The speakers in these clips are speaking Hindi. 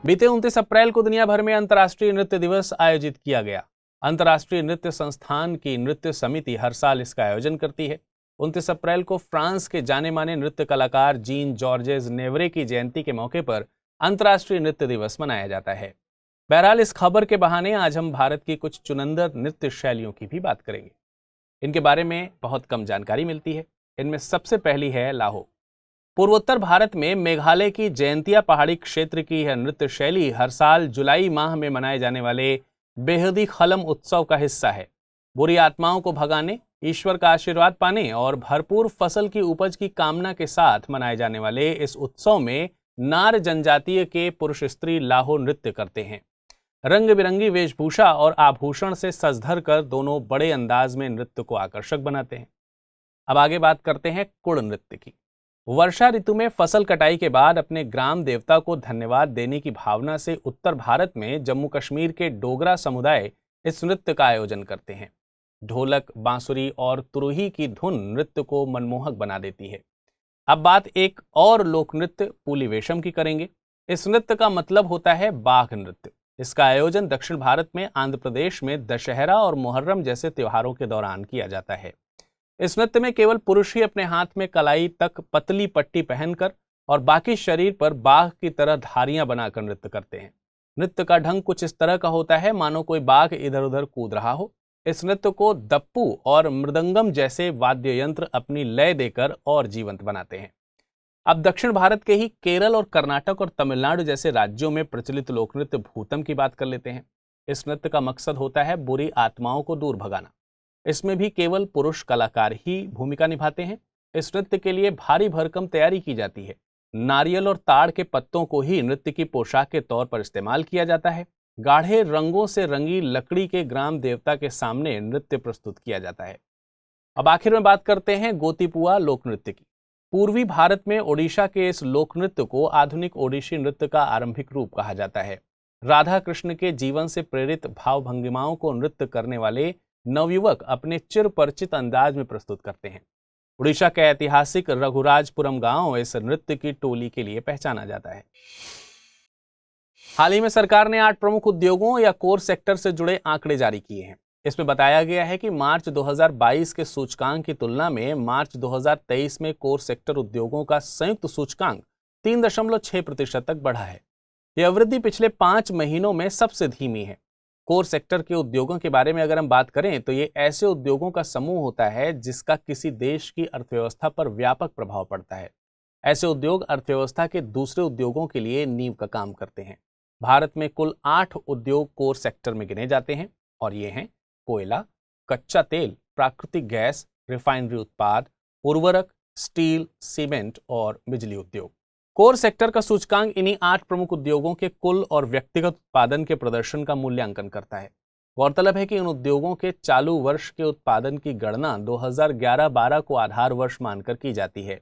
बीते 29 अप्रैल को दुनिया भर में अंतर्राष्ट्रीय नृत्य दिवस आयोजित किया गया। अंतर्राष्ट्रीय नृत्य संस्थान की नृत्य समिति हर साल इसका आयोजन करती है। 29 अप्रैल को फ्रांस के जाने माने नृत्य कलाकार जीन जॉर्जेस नेवरे की जयंती के मौके पर अंतर्राष्ट्रीय नृत्य दिवस मनाया जाता है। बहरहाल, इस खबर के बहाने आज हम भारत की कुछ चुनिंदा नृत्य शैलियों की भी बात करेंगे। इनके बारे में बहुत कम जानकारी मिलती है। इनमें सबसे पहली है लाहो। पूर्वोत्तर भारत में मेघालय की जयंतिया पहाड़ी क्षेत्र की यह नृत्य शैली हर साल जुलाई माह में मनाए जाने वाले बेहदी खलम उत्सव का हिस्सा है। बुरी आत्माओं को भगाने, ईश्वर का आशीर्वाद पाने और भरपूर फसल की उपज की कामना के साथ मनाए जाने वाले इस उत्सव में नार जनजातीय के पुरुष स्त्री लाहो नृत्य करते हैं। रंग बिरंगी वेशभूषा और आभूषण से सज धर कर दोनों बड़े अंदाज में नृत्य को आकर्षक बनाते हैं। अब आगे बात करते हैं कुड़ नृत्य की। वर्षा ऋतु में फसल कटाई के बाद अपने ग्राम देवता को धन्यवाद देने की भावना से उत्तर भारत में जम्मू कश्मीर के डोगरा समुदाय इस नृत्य का आयोजन करते हैं। ढोलक, बांसुरी और तुरुही की धुन नृत्य को मनमोहक बना देती है। अब बात एक और लोक नृत्य पुली वेशम की करेंगे। इस नृत्य का मतलब होता है बाघ नृत्य। इसका आयोजन दक्षिण भारत में आंध्र प्रदेश में दशहरा और मुहर्रम जैसे त्योहारों के दौरान किया जाता है। इस नृत्य में केवल पुरुष ही अपने हाथ में कलाई तक पतली पट्टी पहनकर और बाकी शरीर पर बाघ की तरह धारियां बनाकर नृत्य करते हैं। नृत्य का ढंग कुछ इस तरह का होता है मानो कोई बाघ इधर उधर कूद रहा हो। इस नृत्य को दप्पू और मृदंगम जैसे वाद्य यंत्र अपनी लय देकर और जीवंत बनाते हैं। अब दक्षिण भारत के ही केरल और कर्नाटक और तमिलनाडु जैसे राज्यों में प्रचलित लोकनृत्य भूतम की बात कर लेते हैं। इस नृत्य का मकसद होता है बुरी आत्माओं को दूर भगाना। इसमें भी केवल पुरुष कलाकार ही भूमिका निभाते हैं। इस नृत्य के लिए भारी भरकम तैयारी की जाती है। नारियल और ताड़ के पत्तों को ही नृत्य की पोशाक के तौर पर इस्तेमाल किया जाता है। गाढ़े रंगों से रंगी लकड़ी के ग्राम देवता के सामने नृत्य प्रस्तुत किया जाता है। अब आखिर में बात करते हैं गोतीपुआ लोक नृत्य की। पूर्वी भारत में ओडिशा के इस लोक नृत्य को आधुनिक ओडिशी नृत्य का आरंभिक रूप कहा जाता है। राधा कृष्ण के जीवन से प्रेरित भाव भंगिमाओं को नृत्य करने वाले नवयुवक अपने चिर परिचित अंदाज में प्रस्तुत करते हैं। उड़ीसा के ऐतिहासिक रघुराजपुरम गांव इस नृत्य की टोली के लिए पहचाना जाता है। हाल ही में सरकार ने 8 प्रमुख उद्योगों या कोर सेक्टर से जुड़े आंकड़े जारी किए हैं। इसमें बताया गया है कि मार्च 2022 के सूचकांक की तुलना में मार्च 2023 में कोर सेक्टर उद्योगों का संयुक्त सूचकांक 3.6% तक बढ़ा है। यह वृद्धि पिछले 5 महीनों में सबसे धीमी है। कोर सेक्टर के उद्योगों के बारे में अगर हम बात करें तो ये ऐसे उद्योगों का समूह होता है जिसका किसी देश की अर्थव्यवस्था पर व्यापक प्रभाव पड़ता है। ऐसे उद्योग अर्थव्यवस्था के दूसरे उद्योगों के लिए नींव का काम करते हैं। भारत में कुल 8 उद्योग कोर सेक्टर में गिने जाते हैं और ये हैं कोयला, कच्चा तेल, प्राकृतिक गैस, रिफाइनरी उत्पाद, उर्वरक, स्टील, सीमेंट और बिजली उद्योग। कोर सेक्टर का सूचकांक इन्हीं 8 प्रमुख उद्योगों के कुल और व्यक्तिगत उत्पादन के प्रदर्शन का मूल्यांकन करता है। गौरतलब है कि इन उद्योगों के चालू वर्ष के उत्पादन की गणना 2011-12 को आधार वर्ष मानकर की जाती है।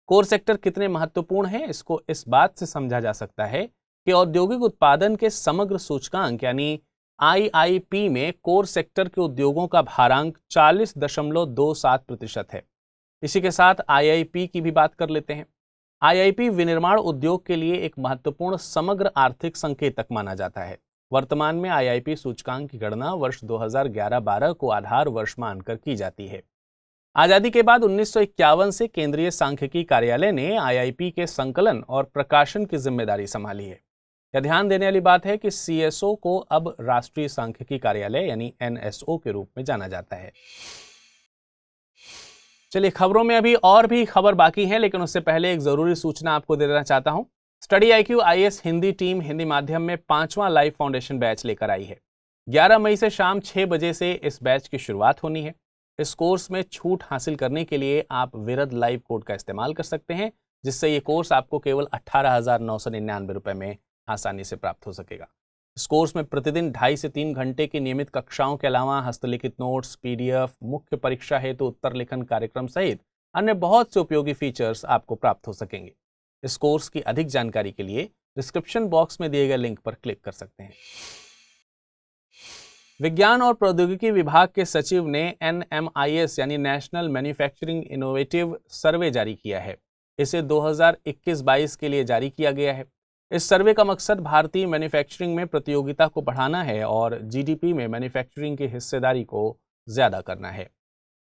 कोर सेक्टर कितने महत्वपूर्ण है, इसको इस बात से समझा जा सकता है कि औद्योगिक उत्पादन के समग्र सूचकांक यानी IIP में कोर सेक्टर के उद्योगों का भारांक 40.27% है। इसी के साथ IIP की भी बात कर लेते हैं। IIP विनिर्माण उद्योग के लिए एक महत्वपूर्ण समग्र आर्थिक संकेतक माना जाता है। वर्तमान में IIP सूचकांक की गणना वर्ष 2011-12 को आधार वर्ष मानकर की जाती है। आजादी के बाद 1951 से केंद्रीय सांख्यिकी कार्यालय ने IIP के संकलन और प्रकाशन की जिम्मेदारी संभाली है। यह ध्यान देने वाली बात है कि CSO को अब राष्ट्रीय सांख्यिकी कार्यालय यानी NSO के रूप में जाना जाता है। चलिए, खबरों में अभी और भी खबर बाकी है, लेकिन उससे पहले एक जरूरी सूचना आपको दे देना चाहता हूं। Study IQ IAS Hindi team Hindi माध्यम में 5वां लाइव फाउंडेशन बैच लेकर आई है। 11 मई से शाम 6 बजे से इस बैच की शुरुआत होनी है। इस कोर्स में छूट हासिल करने के लिए आप विरद लाइव कोड का इस्तेमाल कर सकते हैं, जिससे ये कोर्स आपको केवल 18,999 रुपए में आसानी से प्राप्त हो सकेगा। इस कोर्स में प्रतिदिन 2.5 से 3 घंटे की नियमित कक्षाओं के अलावा हस्तलिखित नोट्स, PDF, मुख्य परीक्षा हेतु उत्तर लेखन कार्यक्रम सहित अन्य बहुत से उपयोगी फीचर्स आपको प्राप्त हो सकेंगे। इस कोर्स की अधिक जानकारी के लिए डिस्क्रिप्शन बॉक्स में दिए गए लिंक पर क्लिक कर सकते हैं। विज्ञान और प्रौद्योगिकी विभाग के सचिव ने NMIS यानी नेशनल मैन्युफैक्चरिंग इनोवेटिव सर्वे जारी किया है। इसे 2021-22 के लिए जारी किया गया है। इस सर्वे का मकसद भारतीय मैन्युफैक्चरिंग में प्रतियोगिता को बढ़ाना है और जीडीपी में मैन्युफैक्चरिंग की हिस्सेदारी को ज्यादा करना है।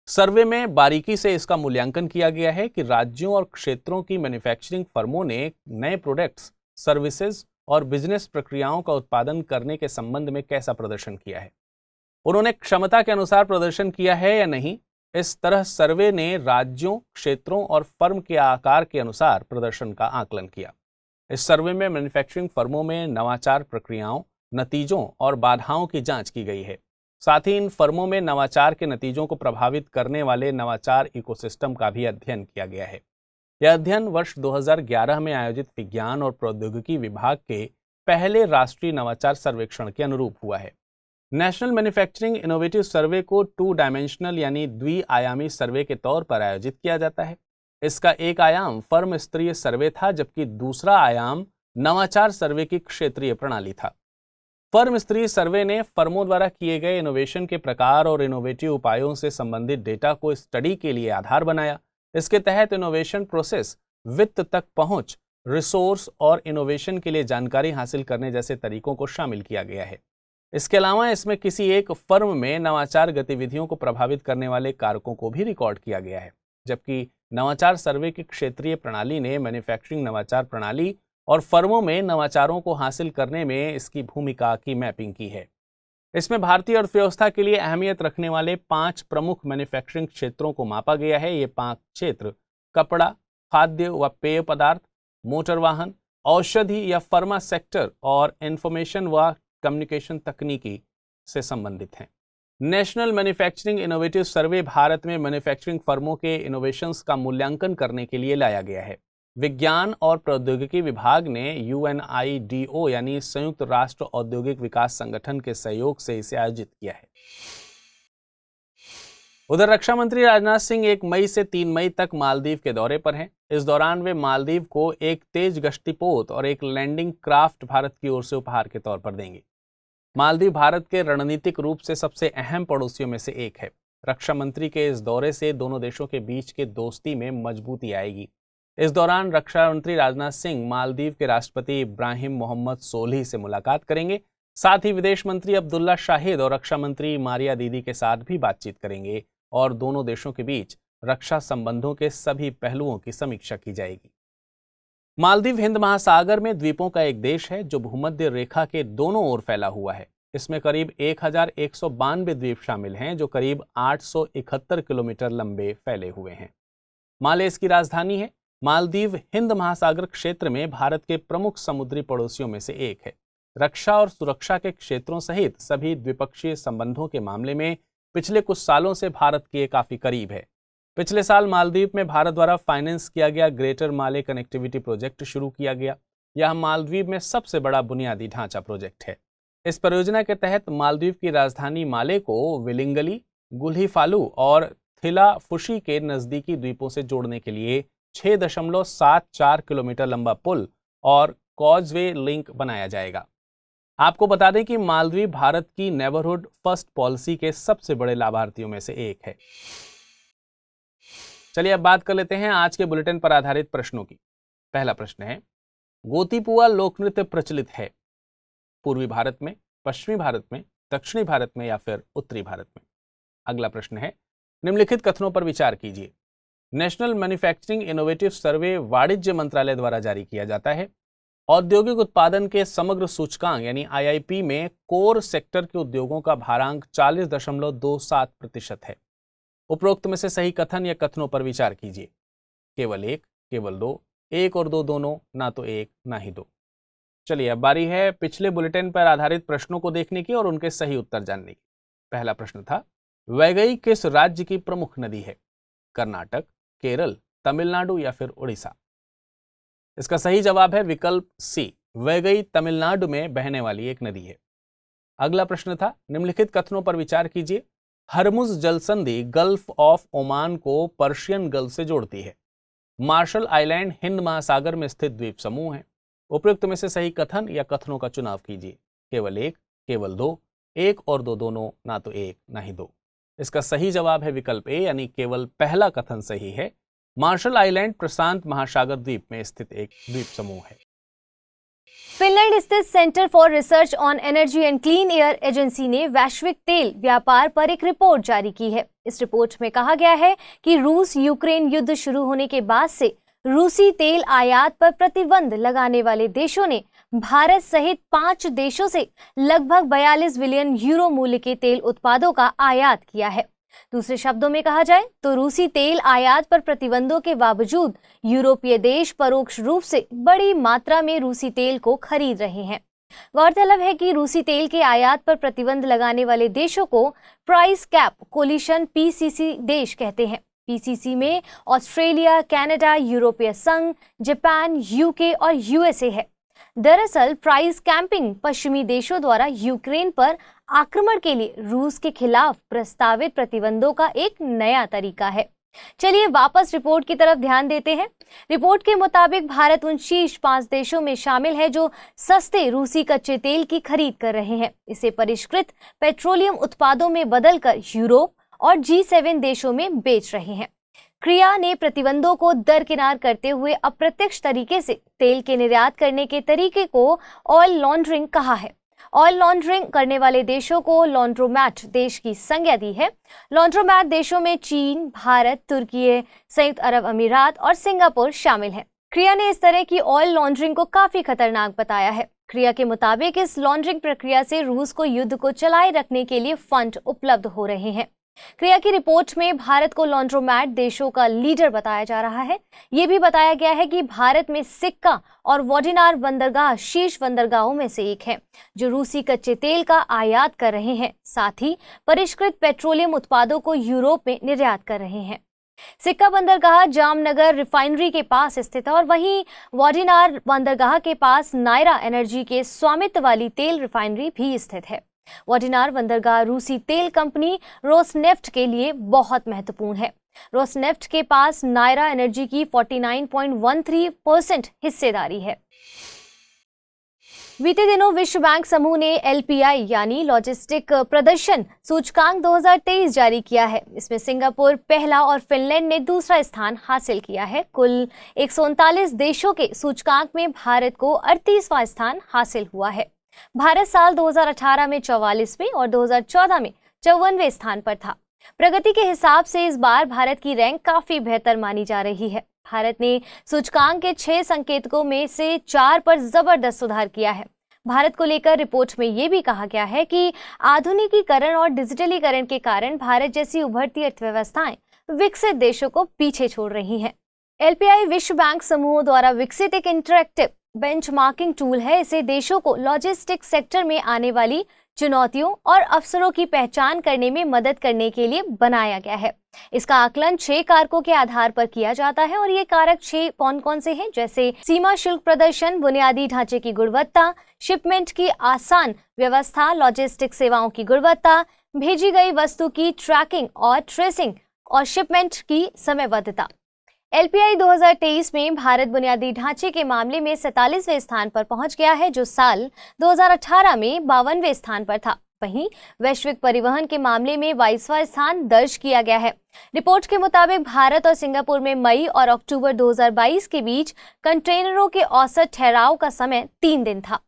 सर्वे में बारीकी से इसका मूल्यांकन किया गया है कि राज्यों और क्षेत्रों की मैन्युफैक्चरिंग फर्मों ने नए प्रोडक्ट्स, सर्विसेज और बिजनेस प्रक्रियाओं का उत्पादन करने के संबंध में कैसा प्रदर्शन किया है। उन्होंने क्षमता के अनुसार प्रदर्शन किया है या नहीं। इस तरह सर्वे ने राज्यों, क्षेत्रों और फर्म के आकार के अनुसार प्रदर्शन का आकलन किया। इस सर्वे में मैन्युफैक्चरिंग फर्मों में नवाचार प्रक्रियाओं, नतीजों और बाधाओं की जांच की गई है। साथ ही इन फर्मों में नवाचार के नतीजों को प्रभावित करने वाले नवाचार इकोसिस्टम का भी अध्ययन किया गया है। यह अध्ययन वर्ष 2011 में आयोजित विज्ञान और प्रौद्योगिकी विभाग के पहले राष्ट्रीय नवाचार सर्वेक्षण के अनुरूप हुआ है। नेशनल मैन्युफैक्चरिंग इनोवेटिव सर्वे को 2 डायमेंशनल यानी द्विआयामी सर्वे के तौर पर आयोजित किया जाता है। इसका एक आयाम फर्म स्तरीय सर्वे था, जबकि दूसरा आयाम नवाचार सर्वे की क्षेत्रीय प्रणाली था। फर्म स्तरीय सर्वे ने फर्मों द्वारा किए गए इनोवेशन के प्रकार और इनोवेटिव उपायों से संबंधित डेटा को स्टडी के लिए आधार बनाया। इसके तहत इनोवेशन प्रोसेस, वित्त तक पहुंच, रिसोर्स और इनोवेशन के लिए जानकारी हासिल करने जैसे तरीकों को शामिल किया गया है। इसके अलावा इसमें किसी एक फर्म में नवाचार गतिविधियों को प्रभावित करने वाले कारकों को भी रिकॉर्ड किया गया है, जबकि नवाचार सर्वे की क्षेत्रीय प्रणाली ने मैन्युफैक्चरिंग नवाचार प्रणाली और फर्मों में नवाचारों को हासिल करने में इसकी भूमिका की मैपिंग की है। इसमें भारतीय अर्थव्यवस्था के लिए अहमियत रखने वाले 5 प्रमुख मैन्युफैक्चरिंग क्षेत्रों को मापा गया है। ये 5 क्षेत्र कपड़ा, खाद्य व पेय पदार्थ, मोटर वाहन, औषधि या फार्मा सेक्टर और इंफॉर्मेशन व कम्युनिकेशन तकनीकी से संबंधित हैं। नेशनल मैन्युफैक्चरिंग इनोवेटिव सर्वे भारत में मैन्युफैक्चरिंग फर्मों के इनोवेशंस का मूल्यांकन करने के लिए लाया गया है। विज्ञान और प्रौद्योगिकी विभाग ने UNIDO यानी संयुक्त राष्ट्र औद्योगिक विकास संगठन के सहयोग से इसे आयोजित किया है। उधर रक्षा मंत्री राजनाथ सिंह 1 मई से 3 मई तक मालदीव के दौरे पर हैं। इस दौरान वे मालदीव को एक तेज गश्तीपोत और एक लैंडिंग क्राफ्ट भारत की ओर से उपहार के तौर पर देंगे। मालदीव भारत के रणनीतिक रूप से सबसे अहम पड़ोसियों में से एक है। रक्षा मंत्री के इस दौरे से दोनों देशों के बीच के दोस्ती में मजबूती आएगी। इस दौरान रक्षा मंत्री राजनाथ सिंह मालदीव के राष्ट्रपति इब्राहिम मोहम्मद सोलिह से मुलाकात करेंगे। साथ ही विदेश मंत्री अब्दुल्ला शाहिद और रक्षा मंत्री मारिया दीदी के साथ भी बातचीत करेंगे और दोनों देशों के बीच रक्षा संबंधों के सभी पहलुओं की समीक्षा की जाएगी। मालदीव हिंद महासागर में द्वीपों का एक देश है जो भूमध्य रेखा के दोनों ओर फैला हुआ है। इसमें करीब 1192 द्वीप शामिल हैं जो करीब 871 किलोमीटर लंबे फैले हुए हैं। माले इसकी राजधानी है। मालदीव हिंद महासागर क्षेत्र में भारत के प्रमुख समुद्री पड़ोसियों में से एक है। रक्षा और सुरक्षा के क्षेत्रों सहित सभी द्विपक्षीय संबंधों के मामले में पिछले कुछ सालों से भारत के काफी करीब है। पिछले साल मालदीव में भारत द्वारा फाइनेंस किया गया ग्रेटर माले कनेक्टिविटी प्रोजेक्ट शुरू किया गया। यह मालदीव में सबसे बड़ा बुनियादी ढांचा प्रोजेक्ट है। इस परियोजना के तहत मालदीव की राजधानी माले को विलिंगली, गुल्हिफालू और थिलाफुशी के नजदीकी द्वीपों से जोड़ने के लिए 6.74 किलोमीटर लंबा पुल और कॉजवे लिंक बनाया जाएगा। आपको बता दें कि मालदीव भारत की नेबरहुड फर्स्ट पॉलिसी के सबसे बड़े लाभार्थियों में से एक है। चलिए अब बात कर लेते हैं आज के बुलेटिन पर आधारित प्रश्नों की। पहला प्रश्न है, गोतीपुआ लोक नृत्य प्रचलित है पूर्वी भारत में, पश्चिमी भारत में, दक्षिणी भारत में या फिर उत्तरी भारत में? अगला प्रश्न है, निम्नलिखित कथनों पर विचार कीजिए। नेशनल मैन्युफैक्चरिंग इनोवेटिव सर्वे वाणिज्य मंत्रालय द्वारा जारी किया जाता है। औद्योगिक उत्पादन के समग्र सूचकांक यानी IIP में कोर सेक्टर के उद्योगों का भारांक 40.27% है। उपरोक्त में से सही कथन या कथनों पर विचार कीजिए। केवल एक, केवल दो, एक और दो दोनों, ना तो एक ना ही दो। चलिए अब बारी है पिछले बुलेटिन पर आधारित प्रश्नों को देखने की और उनके सही उत्तर जानने की। पहला प्रश्न था, वैगई किस राज्य की प्रमुख नदी है? कर्नाटक, केरल, तमिलनाडु या फिर उड़ीसा? इसका सही जवाब है विकल्प सी, वैगई तमिलनाडु में बहने वाली एक नदी है। अगला प्रश्न था, निम्नलिखित कथनों पर विचार कीजिए। हरमुज जलसंधि गल्फ ऑफ ओमान को पर्शियन गल्फ से जोड़ती है। मार्शल आइलैंड हिंद महासागर में स्थित द्वीप समूह है। उपयुक्त में से सही कथन या कथनों का चुनाव कीजिए। केवल एक, केवल दो, एक और दो दोनों, ना तो एक ना ही दो। इसका सही जवाब है विकल्प ए यानी केवल पहला कथन सही है। मार्शल आइलैंड प्रशांत महासागर द्वीप में स्थित एक द्वीप समूह है। फिनलैंड स्थित centre for research on energy and clean air agency ने वैश्विक तेल व्यापार पर एक रिपोर्ट जारी की है। इस रिपोर्ट में कहा गया है कि रूस यूक्रेन युद्ध शुरू होने के बाद से रूसी तेल आयात पर प्रतिबंध लगाने वाले देशों ने भारत सहित 5 देशों से लगभग 42 बिलियन यूरो मूल्य के तेल उत्पादों का आयात किया है। दूसरे शब्दों में कहा जाए तो रूसी तेल आयात पर प्रतिबंधों के बावजूद यूरोपीय देश परोक्ष रूप से बड़ी मात्रा में रूसी तेल को खरीद रहे हैं। गौरतलब है कि रूसी तेल के आयात पर प्रतिबंध लगाने वाले देशों को प्राइस कैप कोलिशन पीसीसी देश कहते हैं। पीसीसी में ऑस्ट्रेलिया, कनाडा, यूरोपीय संघ, जापान, यूके और यूएसए है। दरअसल प्राइस कैंपिंग पश्चिमी देशों द्वारा यूक्रेन पर आक्रमण के लिए रूस के खिलाफ प्रस्तावित प्रतिबंधों का एक नया तरीका है। चलिए वापस रिपोर्ट की तरफ ध्यान देते हैं। रिपोर्ट के मुताबिक भारत उन शीर्ष 5 देशों में शामिल है जो सस्ते रूसी कच्चे तेल की खरीद कर रहे हैं। इसे परिष्कृत पेट्रोलियम उत्पादों में बदलकर यूरोप और G7 देशों में बेच रहे हैं। क्रिया ने प्रतिबंधों को दरकिनार करते हुए अप्रत्यक्ष तरीके से तेल के निर्यात करने के तरीके को ऑयल लॉन्ड्रिंग कहा है। ऑयल लॉन्ड्रिंग करने वाले देशों को लॉन्ड्रोमैट देश की संज्ञा दी है। लॉन्ड्रोमैट देशों में चीन, भारत, तुर्की, संयुक्त अरब अमीरात और सिंगापुर शामिल हैं। क्रिया ने इस तरह की ऑयल लॉन्ड्रिंग को काफी खतरनाक बताया है। क्रिया के मुताबिक इस लॉन्ड्रिंग प्रक्रिया से रूस को युद्ध को चलाए रखने के लिए फंड उपलब्ध हो रहे हैं। क्रिया की रिपोर्ट में भारत को लॉन्ड्रोमैट देशों का लीडर बताया जा रहा है। ये भी बताया गया है कि भारत में सिक्का और वोडिनार बंदरगाह शीर्ष बंदरगाहों में से एक है जो रूसी कच्चे तेल का आयात कर रहे हैं, साथ ही परिष्कृत पेट्रोलियम उत्पादों को यूरोप में निर्यात कर रहे हैं। सिक्का बंदरगाह जामनगर रिफाइनरी के पास स्थित है और वहीं वोडिनार बंदरगाह के पास नायरा एनर्जी के स्वामित्व वाली तेल रिफाइनरी भी स्थित है। वोडिनार बंदरगाह रूसी तेल कंपनी रोसनेफ्ट के लिए बहुत महत्वपूर्ण है। रोसनेफ्ट के पास नायरा एनर्जी की 49.13% हिस्सेदारी है। बीते दिनों विश्व बैंक समूह ने LPI यानी लॉजिस्टिक प्रदर्शन सूचकांक 2023 जारी किया है। इसमें सिंगापुर पहला और फिनलैंड ने दूसरा स्थान हासिल किया है। कुल 139 देशों के सूचकांक में भारत को 38वां स्थान हासिल हुआ है। भारत साल 2018 में 44वें और 2014 में 54वें स्थान पर था। प्रगति के हिसाब से इस बार भारत की रैंक काफी बेहतर मानी जा रही है। भारत ने सूचकांक के 6 संकेतकों में से 4 पर जबरदस्त सुधार किया है। भारत को लेकर रिपोर्ट में ये भी कहा गया है कि आधुनिकीकरण और डिजिटलीकरण के कारण भारत जैसी उभरती अर्थव्यवस्थाएं विकसित देशों को पीछे छोड़ रही हैं। LPI विश्व बैंक समूह द्वारा विकसित एक इंटरैक्टिव बेंचमार्किंग टूल है। इसे देशों को लॉजिस्टिक्स सेक्टर में आने वाली चुनौतियों और अवसरों की पहचान करने में मदद करने के लिए बनाया गया है। इसका आकलन 6 कारकों के आधार पर किया जाता है और ये कारक 6 कौन-कौन से हैं, जैसे सीमा शुल्क प्रदर्शन, बुनियादी ढांचे की गुणवत्ता, शिपमेंट की आसान व्यवस्था, लॉजिस्टिक सेवाओं की गुणवत्ता, भेजी गई वस्तु की ट्रैकिंग और ट्रेसिंग और शिपमेंट की समयबद्धता। LPI 2023 में भारत बुनियादी ढांचे के मामले में 47वें स्थान पर पहुंच गया है, जो साल 2018 में 52वें स्थान पर था। वहीं वैश्विक परिवहन के मामले में 22वां स्थान दर्ज किया गया है। रिपोर्ट के मुताबिक भारत और सिंगापुर में मई और अक्टूबर 2022 के बीच कंटेनरों के औसत ठहराव का समय 3 दिन था,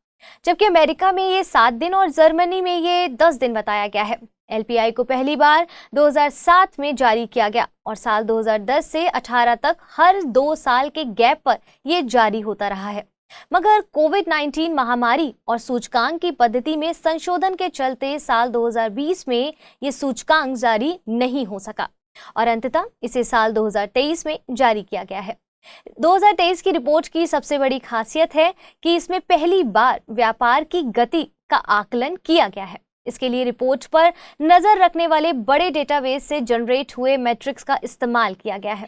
जबकि अमेरिका में ये 7 दिन और जर्मनी में ये 10 दिन बताया गया है। LPI को पहली बार 2007 में जारी किया गया और साल 2010 से 18 तक हर 2 साल के गैप पर यह जारी होता रहा है। मगर कोविड-19 महामारी और सूचकांक की पद्धति में संशोधन के चलते साल 2020 में ये सूचकांक जारी नहीं हो सका और अंततः इसे साल 2023 में जारी किया गया है। 2023 की रिपोर्ट की सबसे बड़ी खासियत है कि इसमें पहली बार व्यापार की गति का आकलन किया गया है। इसके लिए रिपोर्ट पर नजर रखने वाले बड़े डेटाबेस से जनरेट हुए मैट्रिक्स का इस्तेमाल किया गया है।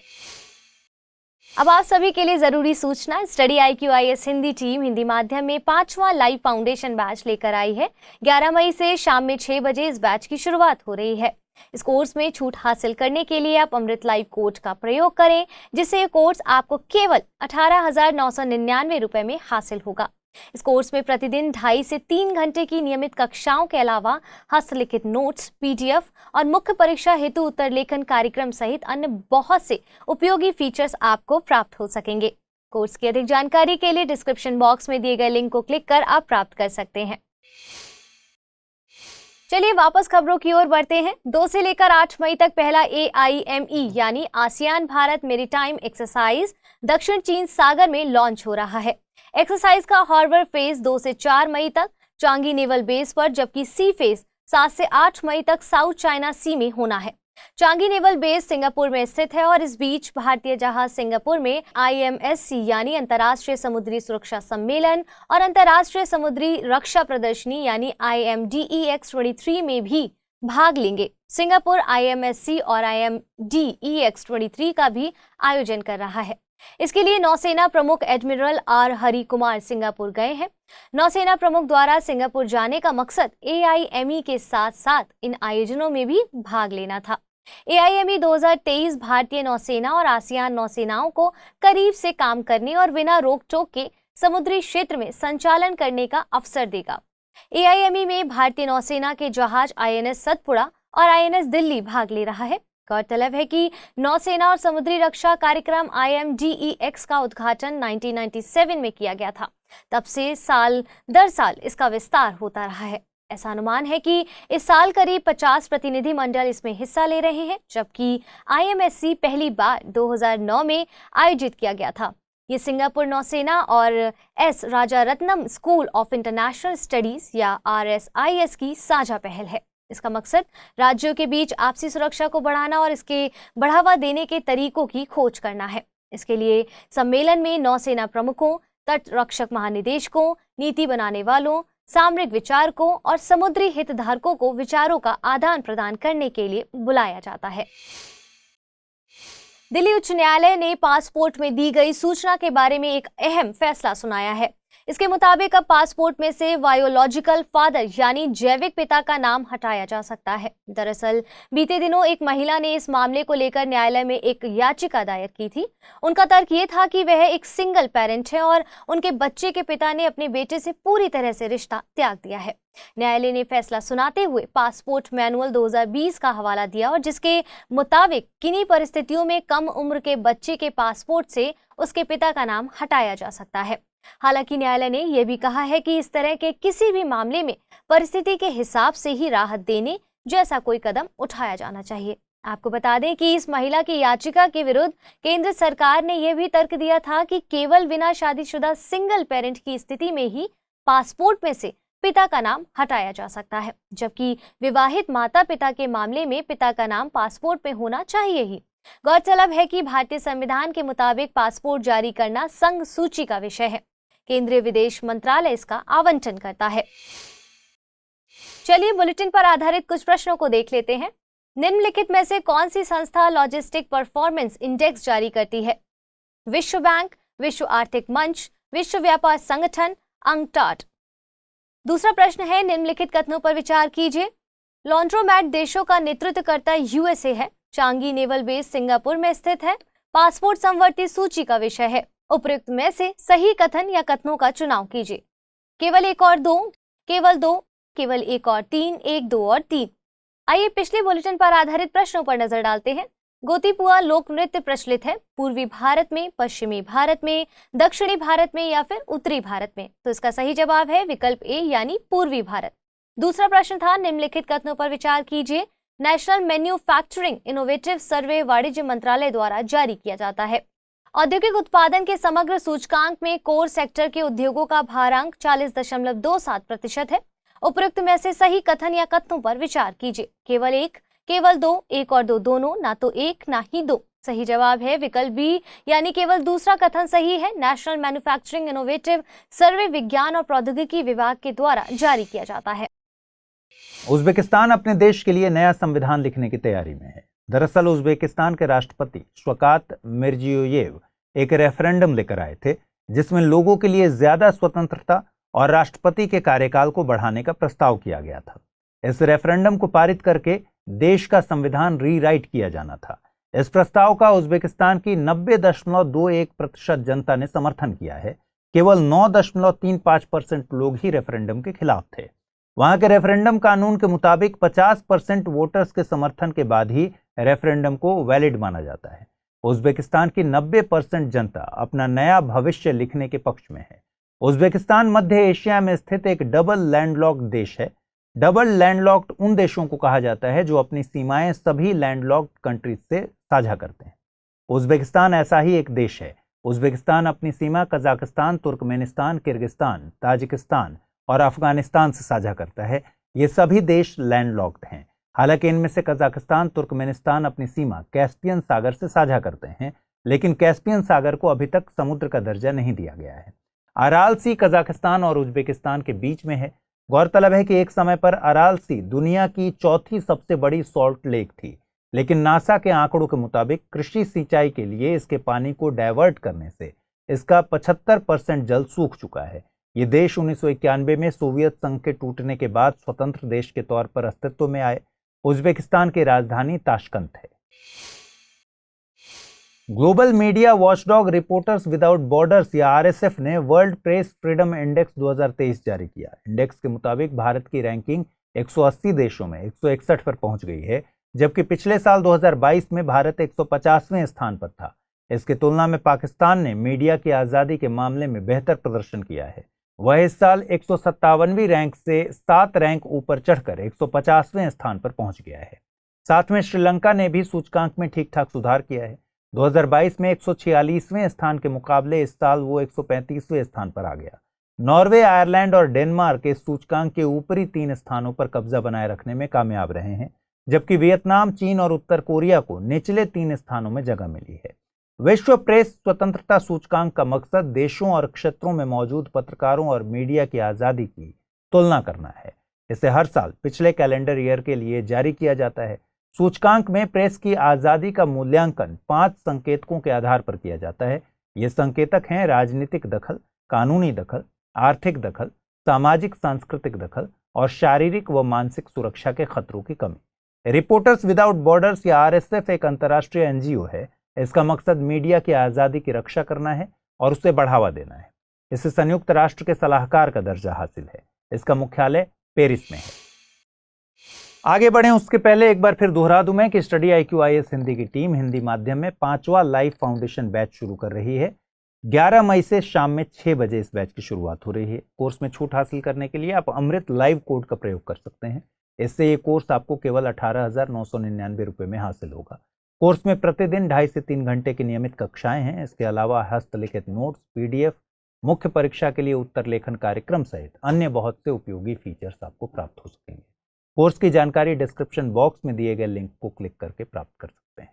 अब आप सभी के लिए जरूरी सूचना, study IQIS Hindi team Hindi माध्यम में 5वां लाइव फाउंडेशन बैच लेकर आई है। 11 मई से शाम में 6 बजे इस बैच की शुरुआत हो रही है। इस कोर्स में छूट हासिल करने के लिए आप अमृत लाइव कोड का प्रयोग करें, जिससे ये कोर्स आपको केवल 18,999 रुपए में हासिल होगा। इस कोर्स में प्रतिदिन 2.5 से 3 घंटे की नियमित कक्षाओं के अलावा हस्तलिखित नोट्स, PDF और मुख्य परीक्षा हेतु उत्तर लेखन कार्यक्रम सहित अन्य बहुत से उपयोगी फीचर्स आपको प्राप्त हो सकेंगे। कोर्स की अधिक जानकारी के लिए डिस्क्रिप्शन बॉक्स में दिए गए लिंक को क्लिक कर आप प्राप्त कर सकते हैं। चलिए वापस खबरों की ओर बढ़ते हैं। 2 से लेकर 8 मई तक पहला AIME यानी आसियान भारत मेरीटाइम एक्सरसाइज दक्षिण चीन सागर में लॉन्च हो रहा है। एक्सरसाइज का हार्बर फेज 2 से 4 मई तक चांगी नेवल बेस पर, जबकि सी फेज 7 से 8 मई तक साउथ चाइना सी में होना है। चांगी नेवल बेस सिंगापुर में स्थित है और इस बीच भारतीय जहाज सिंगापुर में IMSC यानी अंतर्राष्ट्रीय समुद्री सुरक्षा सम्मेलन और अंतर्राष्ट्रीय समुद्री रक्षा प्रदर्शनी यानी IMDEX 23 में भी भाग लेंगे। सिंगापुर IMSC और IMDEX 23 का भी आयोजन कर रहा है। इसके लिए नौसेना प्रमुख admiral R Hari Kumar Singapore गए हैं। नौसेना प्रमुख द्वारा सिंगापुर जाने का मकसद AIME के साथ साथ इन आयोजनों में भी भाग लेना था। AIME 2023 भारतीय नौसेना और आसियान नौसेनाओं को करीब से काम करने और बिना रोक टोक के समुद्री क्षेत्र में संचालन करने का अवसर देगा। AIME में भारतीय नौसेना के जहाज INS सतपुड़ा और INS दिल्ली भाग ले रहा है। गौरतलब है कि नौसेना और समुद्री रक्षा कार्यक्रम IMDEX का उद्घाटन 1997 में किया गया था। तब से साल दर साल इसका विस्तार होता रहा है। ऐसा अनुमान है कि इस साल करीब 50 प्रतिनिधि मंडल इसमें हिस्सा ले रहे हैं, जबकि IMSC पहली बार 2009 में आयोजित किया गया था। ये सिंगापुर नौसेना और S Rajaratnam school of international studies या RSIS की साझा पहल है। इसका मकसद राज्यों के बीच आपसी सुरक्षा को बढ़ाना और इसके बढ़ावा देने के तरीकों की खोज करना है। इसके लिए सम्मेलन में नौसेना प्रमुखों, तट रक्षक महानिदेशकों, नीति बनाने वालों, सामरिक विचारकों और समुद्री हितधारकों को विचारों का आदान प्रदान करने के लिए बुलाया जाता है। दिल्ली उच्च न्यायालय ने पासपोर्ट में दी गई सूचना के बारे में एक अहम फैसला सुनाया है। इसके मुताबिक अब पासपोर्ट में से बायोलॉजिकल फादर यानी जैविक पिता का नाम हटाया जा सकता है। दरअसल बीते दिनों एक महिला ने इस मामले को लेकर न्यायालय में एक याचिका दायर की थी। उनका तर्क ये था कि वह एक सिंगल पेरेंट है और उनके बच्चे के पिता ने अपने बेटे से पूरी तरह से रिश्ता त्याग दिया है। न्यायालय ने फैसला सुनाते हुए पासपोर्ट मैनुअल 2020 का हवाला दिया और जिसके मुताबिक किन्हीं परिस्थितियों में कम उम्र के बच्चे के पासपोर्ट से उसके पिता का नाम हटाया जा सकता है। हालांकि न्यायालय ने यह भी कहा है कि इस तरह के किसी भी मामले में परिस्थिति के हिसाब से ही राहत देने जैसा कोई कदम उठाया जाना चाहिए। आपको बता दें कि इस महिला की याचिका के विरुद्ध केंद्र सरकार ने यह भी तर्क दिया था कि केवल बिना शादीशुदा सिंगल पेरेंट की स्थिति में ही पासपोर्ट में से पिता का नाम हटाया जा सकता है, जबकि विवाहित माता पिता के मामले में पिता का नाम पासपोर्ट में होना चाहिए ही। गौरतलब है कि भारतीय संविधान के मुताबिक पासपोर्ट जारी करना संघ सूची का विषय है। केंद्रीय विदेश मंत्रालय इसका आवंटन करता है। चलिए बुलेटिन पर आधारित कुछ प्रश्नों को देख लेते हैं। निम्नलिखित में से कौन सी संस्था लॉजिस्टिक परफॉर्मेंस इंडेक्स जारी करती है? विश्व बैंक, विश्व आर्थिक मंच, विश्व व्यापार संगठन, अंकटाड। दूसरा प्रश्न है, निम्नलिखित कथनों पर विचार कीजिए। लॉन्ड्रोमैट देशों का नेतृत्व करता USA है। चांगी नेवल बेस सिंगापुर में स्थित है। पासपोर्ट संवर्ती सूची का विषय है। उपयुक्त में से सही कथन या कथनों का चुनाव कीजिए। केवल एक और दो, केवल दो, केवल एक और तीन, एक, दो और तीन। आइए पिछले बुलेटिन पर आधारित प्रश्नों पर नजर डालते हैं। गोतीपुआ लोक नृत्य प्रचलित है पूर्वी भारत में, पश्चिमी भारत में, दक्षिणी भारत में या फिर उत्तरी भारत में? तो इसका सही जवाब है विकल्प ए यानी पूर्वी भारत। दूसरा प्रश्न था, निम्नलिखित कथनों पर विचार कीजिए। नेशनल मैन्युफैक्चरिंग इनोवेटिव सर्वे वाणिज्य मंत्रालय द्वारा जारी किया जाता है। औद्योगिक उत्पादन के समग्र सूचकांक में कोर सेक्टर के उद्योगों का भारांक 40.27% है। उपयुक्त में से सही कथन या कथनों पर विचार कीजिए। केवल एक, केवल दो, एक और दो दोनों, ना तो एक ना ही दो। सही जवाब है विकल्प बी यानी केवल दूसरा कथन सही है। नेशनल मैन्युफैक्चरिंग इनोवेटिव सर्वे विज्ञान और प्रौद्योगिकी विभाग के द्वारा जारी किया जाता है। उज्बेकिस्तान अपने देश के लिए नया संविधान लिखने की तैयारी में है। दरअसल उज्बेकिस्तान के राष्ट्रपति शवकात मिर्जियोयेव एक रेफरेंडम लेकर आए थे जिसमें लोगों के लिए ज्यादा स्वतंत्रता और राष्ट्रपति के कार्यकाल को बढ़ाने का प्रस्ताव किया गया था। इस रेफरेंडम को पारित करके देश का संविधान रीराइट किया जाना था। इस प्रस्ताव का उज्बेकिस्तान की 90.21% जनता ने समर्थन किया है। केवल 9.35% लोग ही रेफरेंडम के खिलाफ थे। वहां के रेफरेंडम कानून के मुताबिक 50% वोटर्स के समर्थन के बाद ही रेफरेंडम को वैलिड माना जाता है। उज़्बेकिस्तान की 90% जनता अपना नया भविष्य लिखने के पक्ष में है। उज़्बेकिस्तान मध्य एशिया में स्थित एक डबल लैंडलॉक्ड देश है। डबल लैंडलॉक्ड उन देशों को कहा जाता है जो अपनी सीमाएं सभी लैंडलॉक्ड कंट्रीज से साझा करते हैं। उज़्बेकिस्तान ऐसा ही एक देश है। उज़्बेकिस्तान अपनी सीमा कजाकिस्तान, तुर्कमेनिस्तान, किर्गिस्तान, ताजिकिस्तान और अफगानिस्तान से साझा करता है। ये सभी देश लैंडलॉक्ड हैं। हालांकि इनमें से कजाकिस्तान, तुर्कमेनिस्तान अपनी सीमा कैस्पियन सागर से साझा करते हैं, लेकिन कैस्पियन सागर को अभी तक समुद्र का दर्जा नहीं दिया गया है। अराल सी कजाकिस्तान और उज़्बेकिस्तान के बीच में है। गौरतलब है कि एक समय पर अराल सी दुनिया की चौथी सबसे बड़ी सॉल्ट लेक थी, लेकिन नासा के आंकड़ों के मुताबिक कृषि सिंचाई के लिए इसके पानी को डायवर्ट करने से इसका 75% जल सूख चुका है। ये देश 1991 में सोवियत संघ के टूटने के बाद स्वतंत्र देश के तौर पर अस्तित्व में आए। उज़्बेकिस्तान की राजधानी ताशकंद है। Global media watchdog reporters without borders या आरएसएफ ने वर्ल्ड प्रेस फ्रीडम इंडेक्स 2023 जारी किया। इंडेक्स के मुताबिक भारत की रैंकिंग 180 देशों में 161 पर पहुंच गई है, जबकि पिछले साल 2022 में भारत 150वें स्थान पर था। इसकी तुलना में पाकिस्तान ने मीडिया की आज़ादी के मामले में बेहतर प्रदर्शन किया है। वह इस साल 157वीं रैंक से 7 रैंक ऊपर चढ़कर 150वें स्थान पर पहुंच गया है। साथ में श्रीलंका ने भी सूचकांक में ठीक ठाक सुधार किया है। 2022 में 146वें स्थान के मुकाबले इस साल वो 135वें स्थान पर आ गया। नॉर्वे, आयरलैंड और डेनमार्क इस सूचकांक के ऊपरी 3 स्थानों पर कब्जा बनाए रखने में कामयाब रहे हैं, जबकि वियतनाम, चीन और उत्तर कोरिया को निचले 3 स्थानों में जगह मिली है। विश्व प्रेस स्वतंत्रता सूचकांक का मकसद देशों और क्षेत्रों में मौजूद पत्रकारों और मीडिया की आज़ादी की तुलना करना है। इसे हर साल पिछले कैलेंडर ईयर के लिए जारी किया जाता है। सूचकांक में प्रेस की आज़ादी का मूल्यांकन 5 संकेतकों के आधार पर किया जाता है। ये संकेतक हैं राजनीतिक दखल, कानूनी दखल, आर्थिक दखल, सामाजिक सांस्कृतिक दखल और शारीरिक व मानसिक सुरक्षा के खतरों की कमी। रिपोर्टर्स विदाउट बॉर्डर्स या आरएसएफ एक अंतर्राष्ट्रीय एनजीओ है। इसका मकसद मीडिया की आज़ादी की रक्षा करना है और उसे बढ़ावा देना है। इसे संयुक्त राष्ट्र के सलाहकार का दर्जा हासिल है। इसका मुख्यालय पेरिस में है। आगे बढ़ें उसके पहले एक बार फिर दोहरा दूं मैं कि स्टडी IQ IAS हिंदी की टीम हिंदी माध्यम में 5वां लाइव फाउंडेशन बैच शुरू कर रही है। 11 मई से शाम में 6 बजे इस बैच की शुरुआत हो रही है। कोर्स में छूट हासिल करने के लिए आप अमृत लाइव कोड का प्रयोग कर सकते हैं। इससे ये कोर्स आपको केवल 18,999 रुपये में हासिल होगा। कोर्स में प्रतिदिन 2.5 से 3 घंटे की नियमित कक्षाएं हैं। इसके अलावा हस्तलिखित नोट्स, PDF, मुख्य परीक्षा के लिए उत्तर लेखन कार्यक्रम सहित अन्य बहुत से उपयोगी फीचर्स आपको प्राप्त हो सकेंगे। कोर्स की जानकारी डिस्क्रिप्शन बॉक्स में दिए गए लिंक को क्लिक करके प्राप्त कर सकते हैं।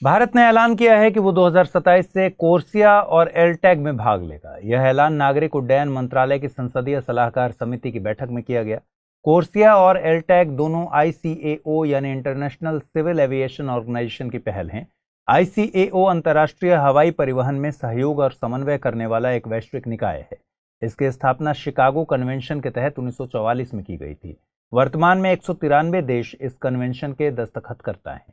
भारत ने ऐलान किया है कि वो 2027 से कोर्सिया और एलटैग में भाग लेगा। यह ऐलान नागरिक उड्डयन मंत्रालय की संसदीय सलाहकार समिति की बैठक में किया गया। कोर्सिया और एलटैग दोनों ICAO यानी इंटरनेशनल सिविल एविएशन ऑर्गेनाइजेशन की पहल हैं। ICAO अंतर्राष्ट्रीय हवाई परिवहन में सहयोग और समन्वय करने वाला एक वैश्विक निकाय है। इसकी स्थापना शिकागो कन्वेंशन के तहत 1944 में की गई थी। वर्तमान में 193 देश इस कन्वेंशन के दस्तखत करता है।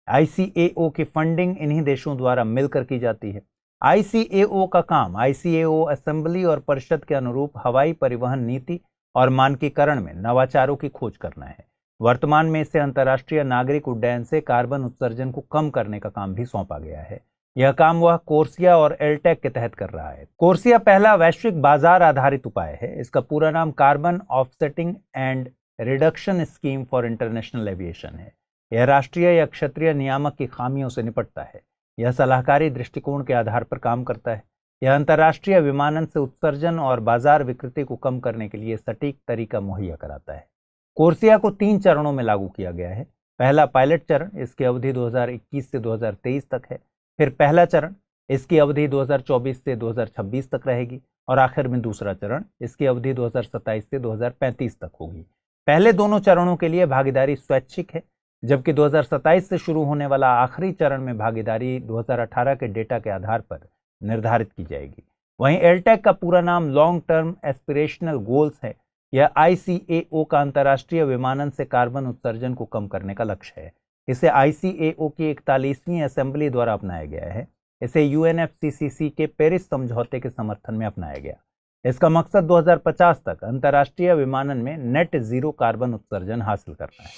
ICAO की फंडिंग इन्हीं देशों द्वारा मिलकर की जाती है। ICAO का काम ICAO असेंबली और परिषद के अनुरूप हवाई परिवहन नीति और मानकीकरण में नवाचारों की खोज करना है। वर्तमान में इसे अंतर्राष्ट्रीय नागरिक उड्डयन से कार्बन उत्सर्जन को कम करने का काम भी सौंपा गया है। यह काम वह कोर्सिया और एलटैग के तहत कर रहा है। कोर्सिया पहला वैश्विक बाजार आधारित उपाय है। इसका पूरा नाम carbon offsetting and reduction scheme for international aviation है। यह राष्ट्रीय या क्षेत्रीय नियामक की खामियों से निपटता है। यह सलाहकारी दृष्टिकोण के आधार पर काम करता है। यह अंतर्राष्ट्रीय विमानन से उत्सर्जन और बाजार विकृति को कम करने के लिए सटीक तरीका मुहैया कराता है। कोर्सिया को 3 चरणों में लागू किया गया है। पहला पायलट चरण, इसकी अवधि 2021 से 2023 तक है। फिर पहला चरण, इसकी अवधि 2024 से 2026 तक रहेगी और आखिर में दूसरा चरण, इसकी अवधि 2027 से 2035 तक होगी। पहले दोनों चरणों के लिए भागीदारी स्वैच्छिक है, जबकि 2027 से शुरू होने वाला आखिरी चरण में भागीदारी 2018 के डेटा के आधार पर निर्धारित की जाएगी। वहीं एलटैग का पूरा नाम लॉन्ग टर्म एस्पिरेशनल गोल्स है। यह ICAO का अंतर्राष्ट्रीय विमानन से कार्बन उत्सर्जन को कम करने का लक्ष्य है। इसे ICAO की 41वीं असेंबली द्वारा अपनाया गया है। इसे UNFCCC के पेरिस समझौते के समर्थन में अपनाया गया। इसका मकसद 2050 तक अंतर्राष्ट्रीय विमानन में नेट जीरो कार्बन उत्सर्जन हासिल करना है।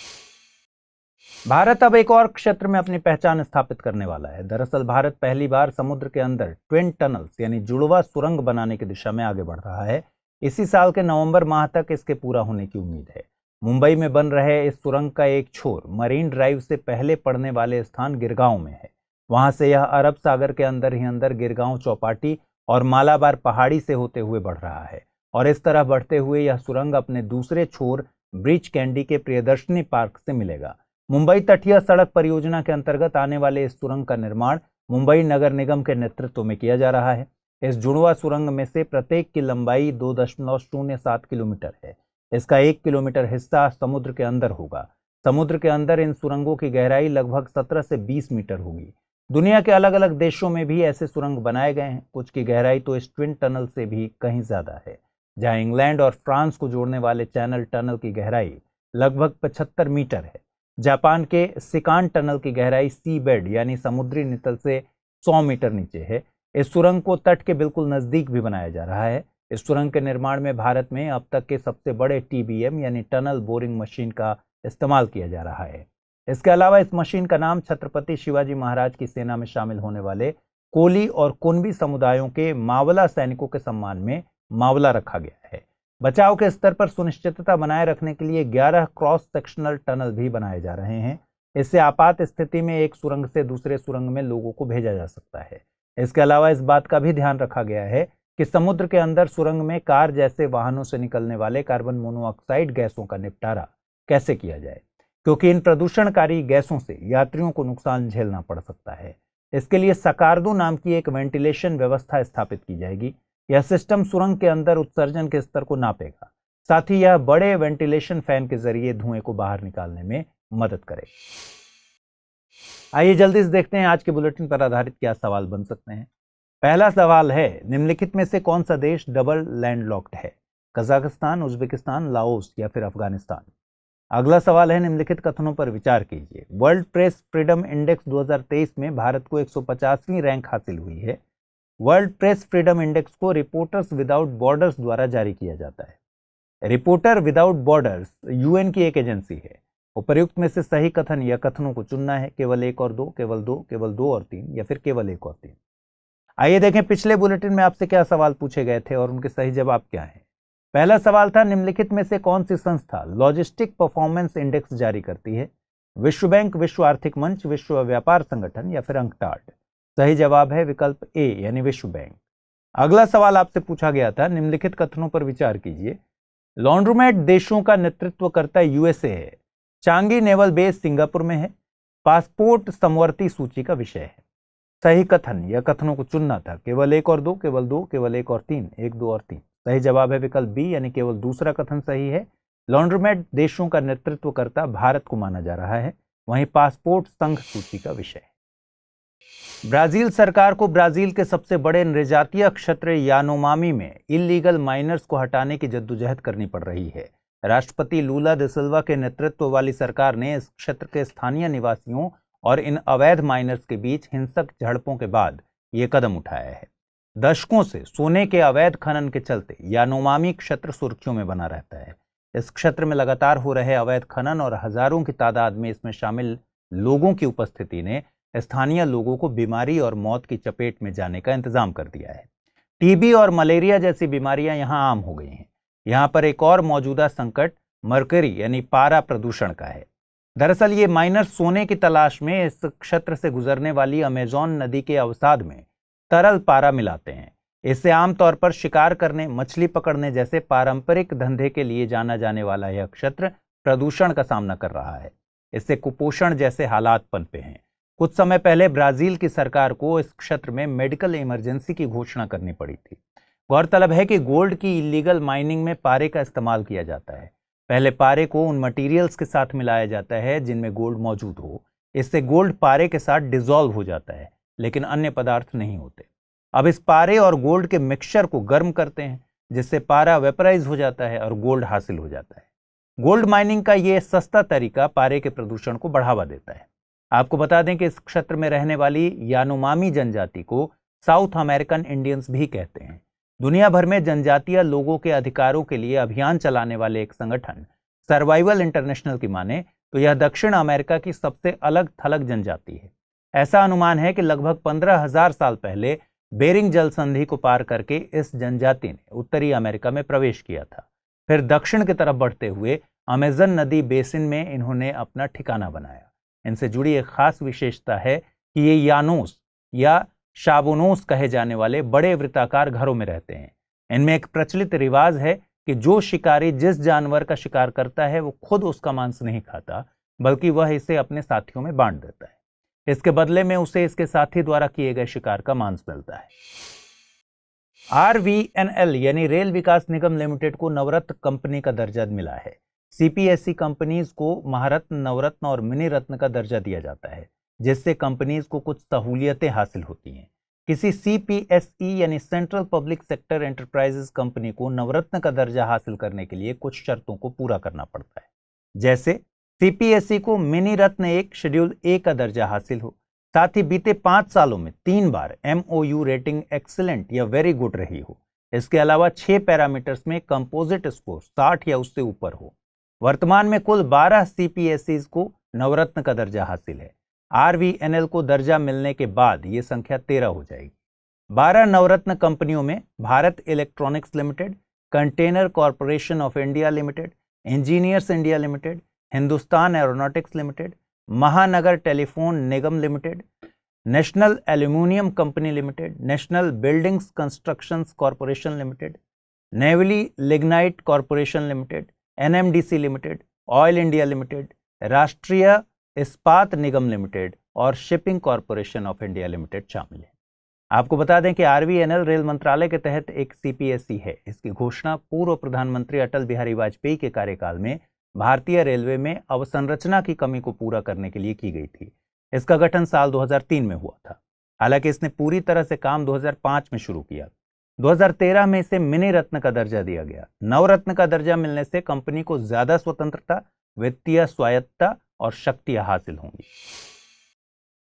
भारत अब एक और क्षेत्र में अपनी पहचान स्थापित करने वाला है। दरअसल भारत पहली बार समुद्र के अंदर ट्विन टनल्स यानी जुड़वा सुरंग बनाने की दिशा में आगे बढ़ रहा है। इसी साल के नवंबर माह तक इसके पूरा होने की उम्मीद है। मुंबई में बन रहे इस सुरंग का एक छोर मरीन ड्राइव से पहले पड़ने वाले स्थान गिरगांव में है। वहां से यह अरब सागर के अंदर ही अंदर गिरगांव चौपाटी और मालाबार पहाड़ी से होते हुए बढ़ रहा है और इस तरह बढ़ते हुए यह सुरंग अपने दूसरे छोर ब्रीच कैंडी के प्रियदर्शनी पार्क से मिलेगा। मुंबई तटीय सड़क परियोजना के अंतर्गत आने वाले इस सुरंग का निर्माण मुंबई नगर निगम के नेतृत्व में किया जा रहा है। इस जुड़वा सुरंग में से प्रत्येक की लंबाई 2.07 किलोमीटर है। इसका 1 किलोमीटर हिस्सा समुद्र के अंदर होगा। समुद्र के अंदर इन सुरंगों की गहराई लगभग 17 से 20 मीटर होगी। दुनिया के अलग अलग देशों में भी ऐसे सुरंग बनाए गए हैं। कुछ की गहराई तो इस ट्विन टनल से भी कहीं ज्यादा है। जहां इंग्लैंड और फ्रांस को जोड़ने वाले चैनल टनल की गहराई लगभग 75 मीटर है। जापान के सिकान टनल की गहराई सी बेड यानी समुद्री नितल से 100 मीटर नीचे है। इस सुरंग को तट के बिल्कुल नजदीक भी बनाया जा रहा है। इस सुरंग के निर्माण में भारत में अब तक के सबसे बड़े TBM यानी टनल बोरिंग मशीन का इस्तेमाल किया जा रहा है। इसके अलावा इस मशीन का नाम छत्रपति शिवाजी महाराज की सेना में शामिल होने वाले कोली और कुनबी समुदायों के मावला सैनिकों के सम्मान में मावला रखा गया है। बचाव के स्तर पर सुनिश्चितता बनाए रखने के लिए 11 क्रॉस सेक्शनल टनल भी बनाए जा रहे हैं। इससे आपात स्थिति में एक सुरंग से दूसरे सुरंग में लोगों को भेजा जा सकता है। इसके अलावा इस बात का भी ध्यान रखा गया है कि समुद्र के अंदर सुरंग में कार जैसे वाहनों से निकलने वाले कार्बन मोनोऑक्साइड गैसों का निपटारा कैसे किया जाए, क्योंकि इन प्रदूषणकारी गैसों से यात्रियों को नुकसान झेलना पड़ सकता है। इसके लिए सकारदो नाम की एक वेंटिलेशन व्यवस्था स्थापित की जाएगी। यह सिस्टम सुरंग के अंदर उत्सर्जन के स्तर को नापेगा। साथ ही यह बड़े वेंटिलेशन फैन के जरिए धुएं को बाहर निकालने में मदद करेगा। आइए जल्दी से देखते हैं आज के बुलेटिन पर आधारित क्या सवाल बन सकते हैं। पहला सवाल है, निम्नलिखित में से कौन सा देश डबल लैंडलॉक्ड है? कजाकिस्तान, उज्बेकिस्तान, लाओस या फिर अफगानिस्तान? अगला सवाल है, निम्नलिखित कथनों पर विचार कीजिए। वर्ल्ड प्रेस फ्रीडम इंडेक्स 2023 में भारत को 150वीं रैंक हासिल हुई है। वर्ल्ड प्रेस फ्रीडम इंडेक्स को रिपोर्टर्स विदाउट बॉर्डर्स द्वारा जारी किया जाता है। रिपोर्टर विदाउट बॉर्डर्स UN की एक एजेंसी है। उपर्युक्त में से सही कथन या कथनों को चुनना है, केवल 1 और 2, केवल 2, केवल 2 और 3 या फिर केवल 1 और 3। आइए देखें पिछले बुलेटिन में आपसे क्या सवाल पूछे गए थे और उनके सही जवाब क्या हैं। पहला सवाल था, निम्नलिखित में से कौन सी संस्था लॉजिस्टिक परफॉर्मेंस इंडेक्स जारी करती है? विश्व बैंक, विश्व आर्थिक मंच, विश्व व्यापार संगठन या फिर अंकटाड? सही जवाब है विकल्प A यानी विश्व बैंक। अगला सवाल आपसे पूछा गया था, निम्नलिखित कथनों पर विचार कीजिए। लॉन्ड्रोमेट देशों का नेतृत्व करता USA है। चांगी नेवल बेस सिंगापुर में है। पासपोर्ट समवर्ती सूची का विषय है। सही कथन या कथनों को चुनना था, केवल 1 और 2, केवल 2, केवल 1 और 3, 1, 2 और 3। सही जवाब है विकल्प B यानी केवल दूसरा कथन सही है। लॉन्ड्रोमेट देशों का नेतृत्व करता भारत को माना जा रहा है। वहीं पासपोर्ट संघ सूची का विषय है। ब्राजील सरकार को ब्राजील के सबसे बड़े नृजातीय क्षेत्र यानोमामी में इल्लीगल माइनर्स को हटाने की जद्दोजहद करनी पड़ रही है। राष्ट्रपति लूला दा सिल्वा के नेतृत्व वाली सरकार ने इस क्षेत्र के स्थानीय निवासियों और इन अवैध माइनर्स के बीच हिंसक झड़पों के बाद ये कदम उठाया है। दशकों से सोने के अवैध खनन के चलते यानोमामी क्षेत्र सुर्खियों में बना रहता है। इस क्षेत्र में लगातार हो रहे अवैध खनन और हजारों की तादाद में इसमें शामिल लोगों की उपस्थिति ने स्थानीय लोगों को बीमारी और मौत की चपेट में जाने का इंतजाम कर दिया है। TB और मलेरिया जैसी बीमारियां यहां आम हो गई हैं। यहां पर एक और मौजूदा संकट मरकरी यानी पारा प्रदूषण का है। दरअसल ये माइनर सोने की तलाश में इस क्षेत्र से गुजरने वाली अमेजॉन नदी के अवसाद में तरल पारा मिलाते हैं। इससे आमतौर पर शिकार करने, मछली पकड़ने जैसे पारंपरिक धंधे के लिए जाना जाने वाला यह क्षेत्र प्रदूषण का सामना कर रहा है। इससे कुपोषण जैसे हालात पनपे हैं। कुछ समय पहले ब्राजील की सरकार को इस क्षेत्र में मेडिकल इमरजेंसी की घोषणा करनी पड़ी थी। गौरतलब है कि गोल्ड की इलीगल माइनिंग में पारे का इस्तेमाल किया जाता है। पहले पारे को उन मटेरियल्स के साथ मिलाया जाता है जिनमें गोल्ड मौजूद हो। इससे गोल्ड पारे के साथ डिसॉल्व हो जाता है, लेकिन अन्य पदार्थ नहीं होते। अब इस पारे और गोल्ड के मिक्सचर को गर्म करते हैं, जिससे पारा वेपराइज हो जाता है और गोल्ड हासिल हो जाता है। गोल्ड माइनिंग का ये सस्ता तरीका पारे के प्रदूषण को बढ़ावा देता है। आपको बता दें कि इस क्षेत्र में रहने वाली यानोमामी जनजाति को साउथ अमेरिकन इंडियंस भी कहते हैं। दुनिया भर में जनजातीय लोगों के अधिकारों के लिए अभियान चलाने वाले एक संगठन सर्वाइवल इंटरनेशनल की माने तो यह दक्षिण अमेरिका की सबसे अलग थलग जनजाति है। ऐसा अनुमान है कि लगभग 15,000 साल पहले बेरिंग जल संधि को पार करके इस जनजाति ने उत्तरी अमेरिका में प्रवेश किया था। फिर दक्षिण की तरफ बढ़ते हुए अमेजन नदी बेसिन में इन्होंने अपना ठिकाना बनाया। इनसे जुड़ी एक खास विशेषता है कि ये यानोस या शाबोनोस कहे जाने वाले बड़े वृत्ताकार घरों में रहते हैं। इनमें एक प्रचलित रिवाज है कि जो शिकारी जिस जानवर का शिकार करता है वो खुद उसका मांस नहीं खाता, बल्कि वह इसे अपने साथियों में बांट देता है। इसके बदले में उसे इसके साथी द्वारा किए गए शिकार का मांस मिलता है। RVNL यानी रेल विकास निगम लिमिटेड को नवरत्न कंपनी का दर्जा मिला है। CPSE कंपनीज को महारत्न, नवरत्न और मिनी रत्न का दर्जा दिया जाता है, जिससे कंपनीज को कुछ सहूलियतें हासिल होती हैं। किसी CPSE यानी central public sector enterprises company को नवरत्न का दर्जा हासिल करने के लिए कुछ शर्तों को पूरा करना पड़ता है। जैसे CPSE को मिनी रत्न 1 शेड्यूल A का दर्जा हासिल हो, साथ ही बीते 5 सालों में 3 बार MOU रेटिंग एक्सीलेंट या वेरी गुड रही हो। इसके अलावा 6 पैरामीटर्स में कंपोजिट स्कोर 60 या उससे ऊपर हो। वर्तमान में कुल 12 CPSEs को नवरत्न का दर्जा हासिल है। RVNL को दर्जा मिलने के बाद ये संख्या 13 हो जाएगी। 12 नवरत्न कंपनियों में Bharat electronics limited, container corporation of India limited, engineers India limited, Hindustan aeronautics limited, Mahanagar telephone Nigam limited, national aluminium company limited, national buildings constructions corporation limited, Neyveli lignite corporation limited, NMDC limited, oil India limited, Rashtriya Ispat Nigam limited और shipping corporation of India limited शामिल है। आपको बता दें कि RVNL रेल मंत्रालय के तहत एक CPSE है। इसकी घोषणा पूर्व प्रधानमंत्री अटल बिहारी वाजपेयी के कार्यकाल में भारतीय रेलवे में अवसंरचना की कमी को पूरा करने के लिए की गई थी। इसका गठन साल 2003 में हुआ था। हालांकि इसने पूरी तरह से काम 2005 में शुरू किया। 2013 में इसे मिनी रत्न का दर्जा दिया गया। नवरत्न का दर्जा मिलने से कंपनी को ज्यादा स्वतंत्रता, वित्तीय स्वायत्तता और शक्तियां हासिल होंगी।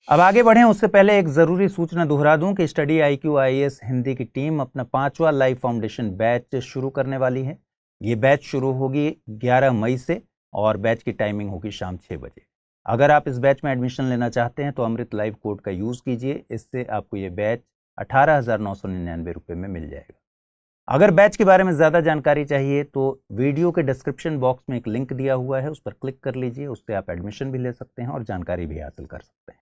अब आगे बढ़ें उससे पहले एक जरूरी सूचना दोहरा दूं कि स्टडी IQ IAS हिंदी की टीम अपना 5वां लाइव फाउंडेशन बैच शुरू करने वाली है। ये बैच शुरू होगी 11 मई से और बैच की टाइमिंग होगी शाम 6 बजे। अगर आप इस बैच में एडमिशन लेना चाहते हैं तो अमृत लाइव कोड का यूज़ कीजिए। इससे आपको ये बैच 18,999 रुपये में मिल जाएगा। अगर बैच के बारे में ज़्यादा जानकारी चाहिए तो वीडियो के डिस्क्रिप्शन बॉक्स में एक लिंक दिया हुआ है, उस पर क्लिक कर लीजिए। उससे आप एडमिशन भी ले सकते हैं और जानकारी भी हासिल कर सकते हैं।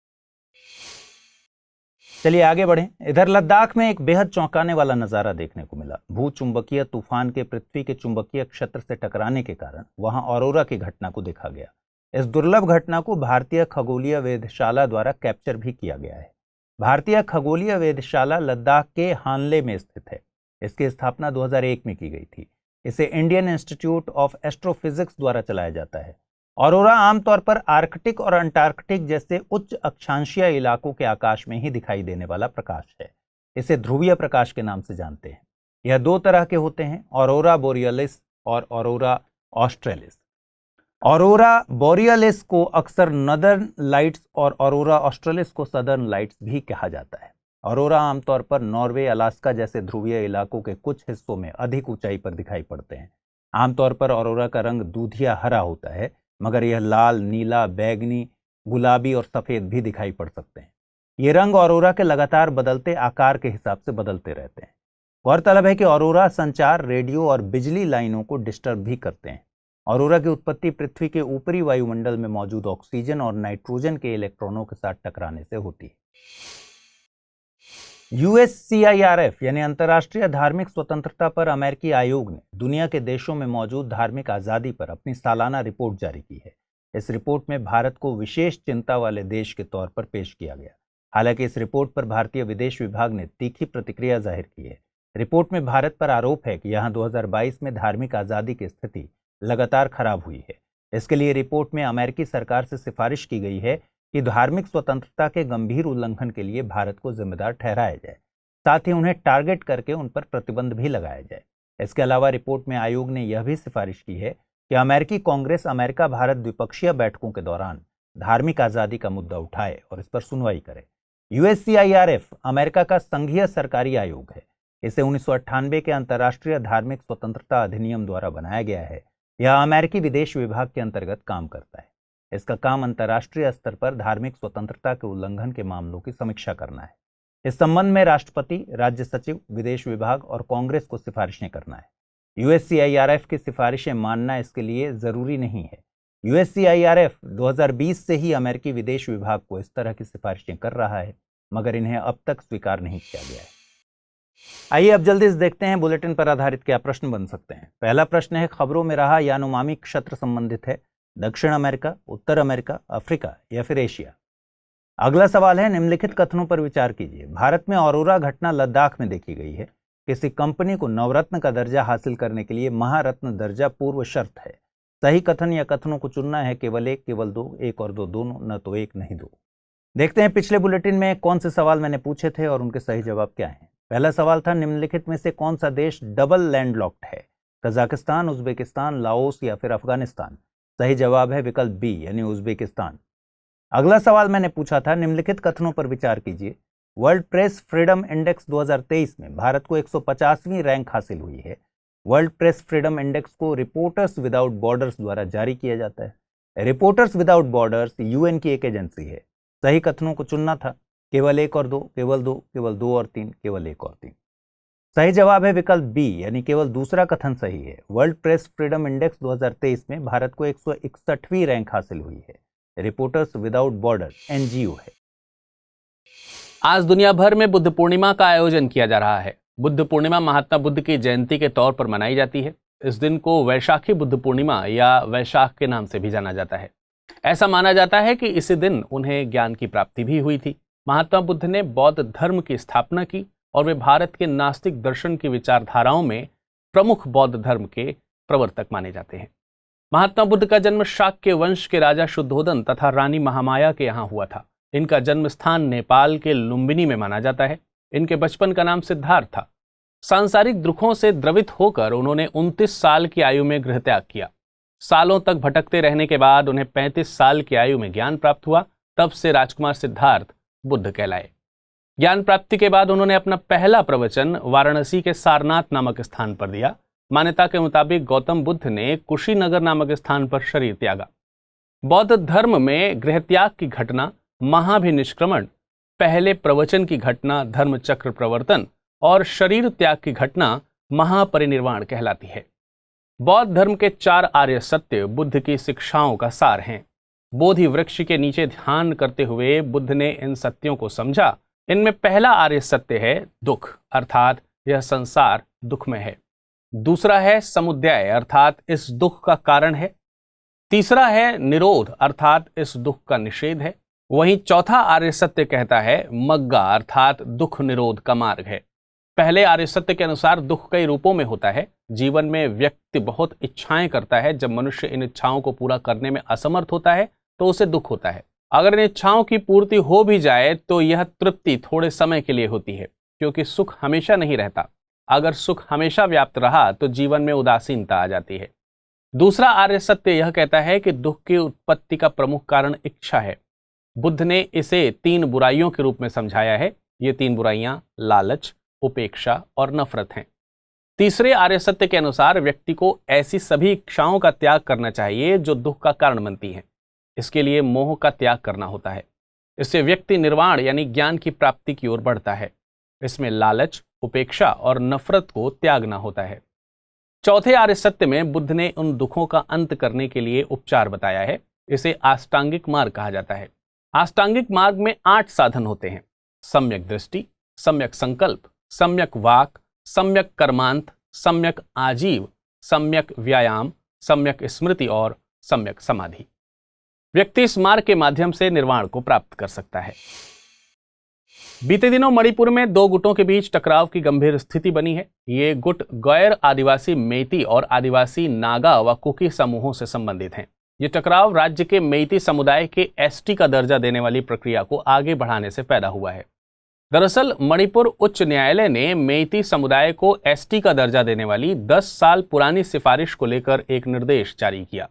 चलिए आगे बढ़ें। इधर लद्दाख में एक बेहद चौंकाने वाला नज़ारा देखने को मिला। भूचुंबकीय तूफान के पृथ्वी के चुंबकीय क्षेत्र से टकराने के कारण वहां ऑरोरा की घटना को देखा गया। इस दुर्लभ घटना को भारतीय खगोलीय वेधशाला द्वारा कैप्चर भी किया गया है। भारतीय खगोलीय वेधशाला लद्दाख के हानले में स्थित है। इसकी स्थापना 2001 में की गई थी। इसे इंडियन इंस्टीट्यूट ऑफ एस्ट्रोफिजिक्स द्वारा चलाया जाता है। ऑरोरा आमतौर पर आर्कटिक और अंटार्कटिक जैसे उच्च अक्षांशीय इलाकों के आकाश में ही दिखाई देने वाला प्रकाश है। इसे ध्रुवीय प्रकाश के नाम से जानते हैं। यह 2 तरह के होते हैं, ऑरोरा बोरियलिस और ऑरोरा ऑस्ट्रेलिस। ऑरोरा बोरियलिस को अक्सर नॉर्दर्न लाइट्स और ऑरोरा ऑस्ट्रेलिस को सदर्न लाइट्स भी कहा जाता है। ऑरोरा आमतौर पर नॉर्वे, अलास्का जैसे ध्रुवीय इलाकों के कुछ हिस्सों में अधिक ऊंचाई पर दिखाई पड़ते हैं। आमतौर पर ऑरोरा का रंग दूधिया हरा होता है, मगर यह लाल, नीला, बैंगनी, गुलाबी और सफ़ेद भी दिखाई पड़ सकते हैं। ये रंग ऑरोरा के लगातार बदलते आकार के हिसाब से बदलते रहते हैं। गौरतलब है कि ऑरोरा संचार, रेडियो और बिजली लाइनों को डिस्टर्ब भी करते हैं। ऑरोरा की उत्पत्ति पृथ्वी के ऊपरी वायुमंडल में मौजूद ऑक्सीजन और नाइट्रोजन के इलेक्ट्रॉनों के साथ टकराने से होती है। USCIRF यानी अंतर्राष्ट्रीय धार्मिक स्वतंत्रता पर अमेरिकी आयोग ने दुनिया के देशों में मौजूद धार्मिक आज़ादी पर अपनी सालाना रिपोर्ट जारी की है। इस रिपोर्ट में भारत को विशेष चिंता वाले देश के तौर पर पेश किया गया। हालांकि इस रिपोर्ट पर भारतीय विदेश विभाग ने तीखी प्रतिक्रिया जाहिर की है। रिपोर्ट में भारत पर आरोप है कि यहाँ 2022 में धार्मिक आज़ादी की स्थिति लगातार खराब हुई है। इसके लिए रिपोर्ट में अमेरिकी सरकार से सिफारिश की गई है कि धार्मिक स्वतंत्रता के गंभीर उल्लंघन के लिए भारत को जिम्मेदार ठहराया जाए, साथ ही उन्हें टारगेट करके उन पर प्रतिबंध भी लगाया जाए। इसके अलावा रिपोर्ट में आयोग ने यह भी सिफारिश की है कि अमेरिकी कांग्रेस अमेरिका भारत द्विपक्षीय बैठकों के दौरान धार्मिक आज़ादी का मुद्दा उठाए और इस पर सुनवाई करे। USCIRF अमेरिका का संघीय सरकारी आयोग है। इसे 1998 के अंतर्राष्ट्रीय धार्मिक स्वतंत्रता अधिनियम द्वारा बनाया गया है। यह अमेरिकी विदेश विभाग के अंतर्गत काम करता है। इसका काम अंतर्राष्ट्रीय स्तर पर धार्मिक स्वतंत्रता के उल्लंघन के मामलों की समीक्षा करना है। इस संबंध में राष्ट्रपति, राज्य सचिव, विदेश विभाग और कांग्रेस को सिफारिशें करना है। यूएससीआईआरएफ की सिफारिशें मानना इसके लिए जरूरी नहीं है। यूएससीआईआरएफ 2020 से ही अमेरिकी विदेश विभाग को इस तरह की सिफारिशें कर रहा है, मगर इन्हें अब तक स्वीकार नहीं किया गया है। आइए अब जल्दी से देखते हैं बुलेटिन पर आधारित क्या प्रश्न बन सकते हैं। पहला प्रश्न है, खबरों में रहा यानोमामी क्षेत्र संबंधित है दक्षिण अमेरिका, उत्तर अमेरिका, अफ्रीका या फिर एशिया। अगला सवाल है, निम्नलिखित कथनों पर विचार कीजिए। भारत में औरोरा घटना लद्दाख में देखी गई है। किसी कंपनी को नवरत्न का दर्जा हासिल करने के लिए महारत्न दर्जा पूर्व शर्त है। सही कथन या कथनों को चुनना है, केवल एक, केवल दो, एक और दो दोनों, न तो एक नहीं दो। देखते हैं पिछले बुलेटिन में कौन से सवाल मैंने पूछे थे और उनके सही जवाब क्या हैं। पहला सवाल था, निम्नलिखित में से कौन सा देश डबल लैंडलॉक्ड है? कजाकिस्तान, उज्बेकिस्तान, लाओस या फिर अफगानिस्तान। सही जवाब है विकल्प बी यानी उज्बेकिस्तान। अगला सवाल मैंने पूछा था, निम्नलिखित कथनों पर विचार कीजिए। वर्ल्ड प्रेस फ्रीडम इंडेक्स 2023 में भारत को 150वीं रैंक हासिल हुई है। वर्ल्ड प्रेस फ्रीडम इंडेक्स को रिपोर्टर्स विदाउट बॉर्डर्स द्वारा जारी किया जाता है। रिपोर्टर्स विदाउट बॉर्डर्स यूएन की एक एजेंसी है। सही कथनों को चुनना था, केवल एक और दो, केवल दो, केवल दो और तीन, केवल एक और तीन। सही जवाब है विकल्प बी यानी केवल दूसरा कथन सही है। वर्ल्ड प्रेस फ्रीडम इंडेक्स 2023 में भारत को 161वीं रैंक हासिल हुई है। रिपोर्टर्स विदाउट बॉर्डर एनजीओ है। आज दुनिया भर में बुद्ध पूर्णिमा का आयोजन किया जा रहा है। बुद्ध पूर्णिमा महात्मा बुद्ध की जयंती के तौर पर मनाई जाती है। इस दिन को वैशाखी बुद्ध पूर्णिमा या वैशाख के नाम से भी जाना जाता है। ऐसा माना जाता है कि इसी दिन उन्हें ज्ञान की प्राप्ति भी हुई थी। महात्मा बुद्ध ने बौद्ध धर्म की स्थापना की और वे भारत के नास्तिक दर्शन की विचारधाराओं में प्रमुख बौद्ध धर्म के प्रवर्तक माने जाते हैं। महात्मा बुद्ध का जन्म शाक्य वंश के राजा शुद्धोदन तथा रानी महामाया के यहाँ हुआ था। इनका जन्म स्थान नेपाल के लुम्बिनी में माना जाता है। इनके बचपन का नाम सिद्धार्थ था। सांसारिक दुखों से द्रवित होकर उन्होंने 29 साल की आयु में गृह त्याग किया। सालों तक भटकते रहने के बाद उन्हें 35 साल की आयु में ज्ञान प्राप्त हुआ। तब से राजकुमार सिद्धार्थ बुद्ध कहलाए। ज्ञान प्राप्ति के बाद उन्होंने अपना पहला प्रवचन वाराणसी के सारनाथ नामक स्थान पर दिया। मान्यता के मुताबिक गौतम बुद्ध ने कुशीनगर नामक स्थान पर शरीर त्यागा। बौद्ध धर्म में गृह त्याग की घटना महाभिनिष्क्रमण, पहले प्रवचन की घटना धर्मचक्र प्रवर्तन और शरीर त्याग की घटना महापरिनिर्वाण कहलाती है। बौद्ध धर्म के 4 आर्य सत्य बुद्ध की शिक्षाओं का सार हैं। बोधि वृक्ष के नीचे ध्यान करते हुए बुद्ध ने इन सत्यों को समझा। इनमें पहला आर्य सत्य है दुख, अर्थात यह संसार दुखमय है। दूसरा है समुदय, अर्थात इस दुख का कारण है। तीसरा है निरोध, अर्थात इस दुख का निषेध है। वहीं चौथा आर्य सत्य कहता है मग्गा, अर्थात दुख निरोध का मार्ग है। पहले आर्य सत्य के अनुसार दुख कई रूपों में होता है। जीवन में व्यक्ति बहुत इच्छाएं करता है। जब मनुष्य इन इच्छाओं को पूरा करने में असमर्थ होता है तो उसे दुख होता है। अगर इन इच्छाओं की पूर्ति हो भी जाए तो यह तृप्ति थोड़े समय के लिए होती है, क्योंकि सुख हमेशा नहीं रहता। अगर सुख हमेशा व्याप्त रहा तो जीवन में उदासीनता आ जाती है। दूसरा आर्य सत्य यह कहता है कि दुख की उत्पत्ति का प्रमुख कारण इच्छा है। बुद्ध ने इसे 3 बुराइयों के रूप में समझाया है। ये 3 बुराइयां लालच, उपेक्षा और नफरत हैं। तीसरे आर्य सत्य के अनुसार व्यक्ति को ऐसी सभी इच्छाओं का त्याग करना चाहिए जो दुख का कारण बनती हैं। इसके लिए मोह का त्याग करना होता है। इससे व्यक्ति निर्वाण यानी ज्ञान की प्राप्ति की ओर बढ़ता है। इसमें लालच, उपेक्षा और नफरत को त्यागना होता है। चौथे आर्य सत्य में बुद्ध ने उन दुखों का अंत करने के लिए उपचार बताया है। इसे आष्टांगिक मार्ग कहा जाता है। आष्टांगिक मार्ग में 8 साधन होते हैं: सम्यक दृष्टि, सम्यक संकल्प, सम्यक वाक, सम्यक कर्मांत, सम्यक आजीव, सम्यक व्यायाम, सम्यक स्मृति और सम्यक समाधि। व्यक्ति इस मार्ग के माध्यम से निर्वाण को प्राप्त कर सकता है। बीते दिनों मणिपुर में 2 गुटों के बीच टकराव की गंभीर स्थिति बनी है। ये गुट गैर आदिवासी मेइती और आदिवासी नागा व कुकी समूहों से संबंधित हैं। ये टकराव राज्य के मेइती समुदाय के एसटी का दर्जा देने वाली प्रक्रिया को आगे बढ़ाने से पैदा हुआ है। दरअसल मणिपुर उच्च न्यायालय ने मेइती समुदाय को एसटी का दर्जा देने वाली 10 साल पुरानी सिफारिश को लेकर एक निर्देश जारी किया।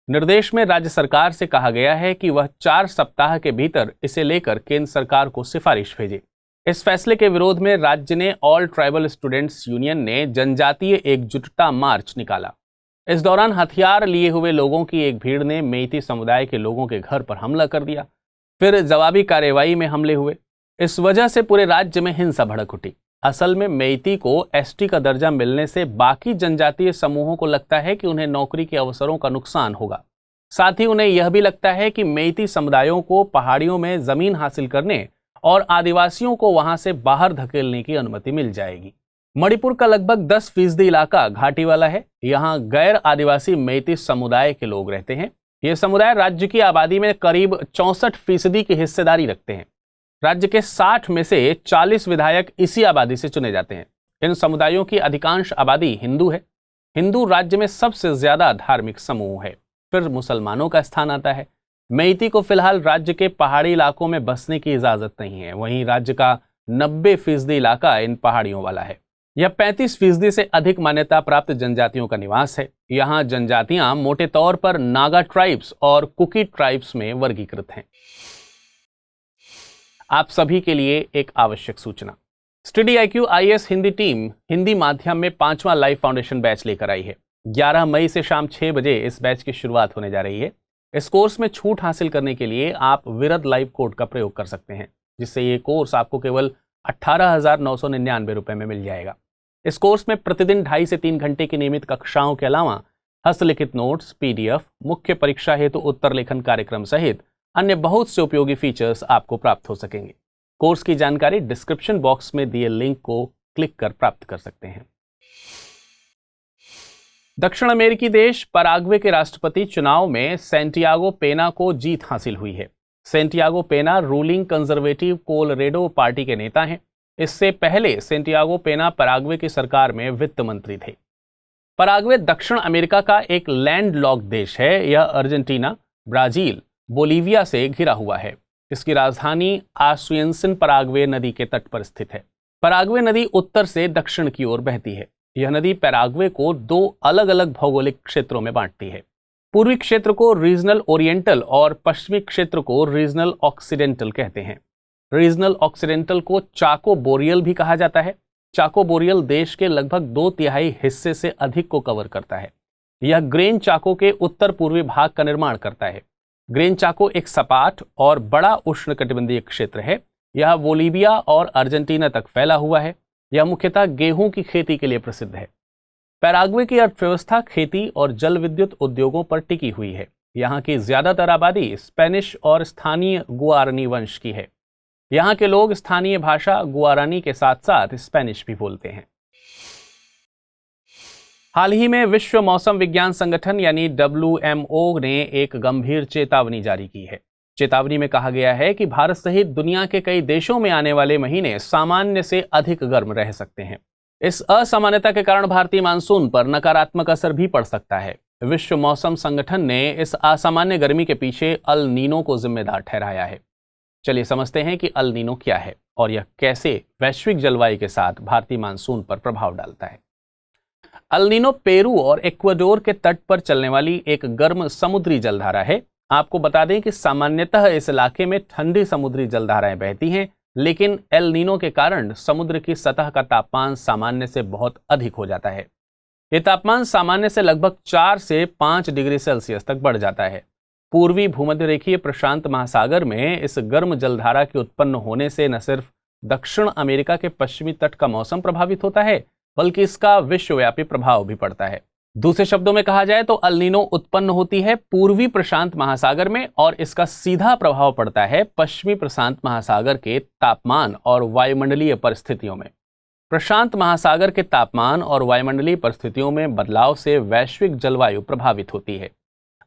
निर्देश में राज्य सरकार से कहा गया है कि वह 4 सप्ताह के भीतर इसे लेकर केंद्र सरकार को सिफारिश भेजे। इस फैसले के विरोध में राज्य ने ऑल ट्राइबल स्टूडेंट्स यूनियन ने जनजातीय एकजुटता मार्च निकाला। इस दौरान हथियार लिए हुए लोगों की एक भीड़ ने मेइती समुदाय के लोगों के घर पर हमला कर दिया। फिर जवाबी कार्रवाई में हमले हुए। इस वजह से पूरे राज्य में हिंसा भड़क उठी। असल में मेइती को एसटी का दर्जा मिलने से बाकी जनजातीय समूहों को लगता है कि उन्हें नौकरी के अवसरों का नुकसान होगा। साथ ही उन्हें यह भी लगता है कि मेइती समुदायों को पहाड़ियों में जमीन हासिल करने और आदिवासियों को वहां से बाहर धकेलने की अनुमति मिल जाएगी। मणिपुर का लगभग 10% इलाका घाटी वाला है। यहाँ गैर आदिवासी मेइती समुदाय के लोग रहते हैं। ये समुदाय राज्य की आबादी में करीब 64% की हिस्सेदारी रखते हैं। राज्य के 60 में से 40 विधायक इसी आबादी से चुने जाते हैं। इन समुदायों की अधिकांश आबादी हिंदू है। हिंदू राज्य में सबसे ज्यादा धार्मिक समूह है। फिर मुसलमानों का स्थान आता है। मेइती को फिलहाल राज्य के पहाड़ी इलाकों में बसने की इजाजत नहीं है। वहीं राज्य का 90% इलाका इन पहाड़ियों वाला है। यह 35% से अधिक मान्यता प्राप्त जनजातियों का निवास है। यहाँ जनजातियां मोटे तौर पर नागा ट्राइब्स और कुकी ट्राइब्स में वर्गीकृत हैं। आप सभी के लिए एक आवश्यक सूचना। Study IQ IAS Hindi team Hindi माध्यम में 5वां लाइव फाउंडेशन बैच लेकर आई है। 11 मई से शाम 6 बजे इस बैच की शुरुआत होने जा रही है। इस कोर्स में छूट हासिल करने के लिए आप विरद लाइव कोड का प्रयोग कर सकते हैं, जिससे ये कोर्स आपको केवल 18,999 रुपए में मिल जाएगा। इस कोर्स में प्रतिदिन 2.5 से 3 घंटे की नियमित कक्षाओं के अलावा हस्तलिखित नोट्स, PDF, मुख्य परीक्षा हेतु उत्तर लेखन कार्यक्रम सहित अन्य बहुत से उपयोगी फीचर्स आपको प्राप्त हो सकेंगे। कोर्स की जानकारी डिस्क्रिप्शन बॉक्स में दिए लिंक को क्लिक कर प्राप्त कर सकते हैं। दक्षिण अमेरिकी देश पराग्वे के राष्ट्रपति चुनाव में सैंटियागो पेना को जीत हासिल हुई है। सैंटियागो पेना रूलिंग कंजर्वेटिव कोलोरेडो पार्टी के नेता हैं। इससे पहले सैंटियागो पेना पराग्वे की सरकार में वित्त मंत्री थे। पराग्वे दक्षिण अमेरिका का एक लैंडलॉक्ड देश है। यह अर्जेंटीना, ब्राजील, बोलीविया से घिरा हुआ है। इसकी राजधानी आसुएंसिन पराग्वे नदी के तट पर स्थित है। पराग्वे नदी उत्तर से दक्षिण की ओर बहती है। यह नदी पैराग्वे को 2 अलग अलग भौगोलिक क्षेत्रों में बांटती है। पूर्वी क्षेत्र को रीजनल ओरिएंटल और पश्चिमी क्षेत्र को रीजनल ऑक्सीडेंटल कहते हैं। रीजनल ऑक्सीडेंटल को चाको बोरियल भी कहा जाता है। चाको बोरियल देश के लगभग 2/3 हिस्से से अधिक को कवर करता है। यह ग्रेन चाको के उत्तर पूर्वी भाग का निर्माण करता है। ग्रेन चाको एक सपाट और बड़ा उष्णकटिबंधीय क्षेत्र है। यह बोलीविया और अर्जेंटीना तक फैला हुआ है। यह मुख्यतः गेहूं की खेती के लिए प्रसिद्ध है। पैराग्वे की अर्थव्यवस्था खेती और जल विद्युत उद्योगों पर टिकी हुई है। यहाँ की ज्यादातर आबादी स्पेनिश और स्थानीय गुआरानी वंश की है। यहाँ के लोग स्थानीय भाषा गुआरानी के साथ साथ स्पेनिश भी बोलते हैं। हाल ही में विश्व मौसम विज्ञान संगठन यानी WMO ने एक गंभीर चेतावनी जारी की है। चेतावनी में कहा गया है कि भारत सहित दुनिया के कई देशों में आने वाले महीने सामान्य से अधिक गर्म रह सकते हैं। इस असामान्यता के कारण भारतीय मानसून पर नकारात्मक असर भी पड़ सकता है। विश्व मौसम संगठन ने इस असामान्य गर्मी के पीछे अल नीनो को जिम्मेदार ठहराया है। चलिए समझते हैं कि अल नीनो क्या है और यह कैसे वैश्विक जलवायु के साथ भारतीय मानसून पर प्रभाव डालता है। अल नीनो पेरू और इक्वाडोर के तट पर चलने वाली एक गर्म समुद्री जलधारा है। आपको बता दें कि सामान्यतः इस इलाके में ठंडी समुद्री जलधाराएं बहती हैं, लेकिन एल नीनो के कारण समुद्र की सतह का तापमान सामान्य से बहुत अधिक हो जाता है। यह तापमान सामान्य से लगभग 4 से 5 डिग्री सेल्सियस तक बढ़ जाता है। पूर्वी भूमध्य रेखीय प्रशांत महासागर में इस गर्म जलधारा के उत्पन्न होने से न सिर्फ दक्षिण अमेरिका के पश्चिमी तट का मौसम प्रभावित होता है, बल्कि इसका विश्वव्यापी प्रभाव भी पड़ता है। दूसरे शब्दों में कहा जाए तो अल नीनो उत्पन्न होती है पूर्वी प्रशांत महासागर में और इसका सीधा प्रभाव पड़ता है पश्चिमी प्रशांत महासागर के तापमान और वायुमंडलीय परिस्थितियों में। प्रशांत महासागर के तापमान और वायुमंडलीय परिस्थितियों में बदलाव से वैश्विक जलवायु प्रभावित होती है।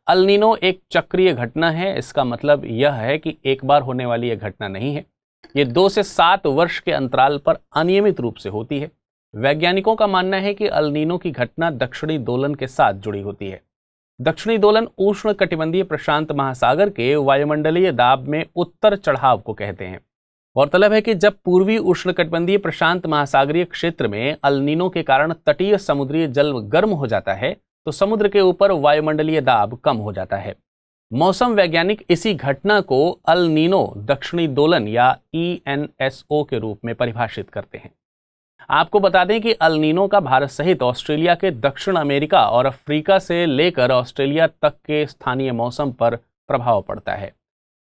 अल नीनो एक चक्रीय घटना है। इसका मतलब यह है कि एक बार होने वाली यह घटना नहीं है। ये 2 से 7 वर्ष के अंतराल पर अनियमित रूप से होती है। वैज्ञानिकों का मानना है कि अल नीनो की घटना दक्षिणी दोलन के साथ जुड़ी होती है। दक्षिणी दोलन उष्ण कटिबंधीय प्रशांत महासागर के वायुमंडलीय दाब में उत्तर चढ़ाव को कहते हैं। गौरतलब है कि जब पूर्वी उष्णकटिबंधीय प्रशांत महासागरीय क्षेत्र में अल नीनो के कारण तटीय समुद्री जल गर्म हो जाता है तो समुद्र के ऊपर वायुमंडलीय दाब कम हो जाता है। मौसम वैज्ञानिक इसी घटना को अल नीनो दक्षिणी दोलन या ENSO के रूप में परिभाषित करते हैं। आपको बता दें कि अल नीनो का भारत सहित ऑस्ट्रेलिया के दक्षिण अमेरिका और अफ्रीका से लेकर ऑस्ट्रेलिया तक के स्थानीय मौसम पर प्रभाव पड़ता है।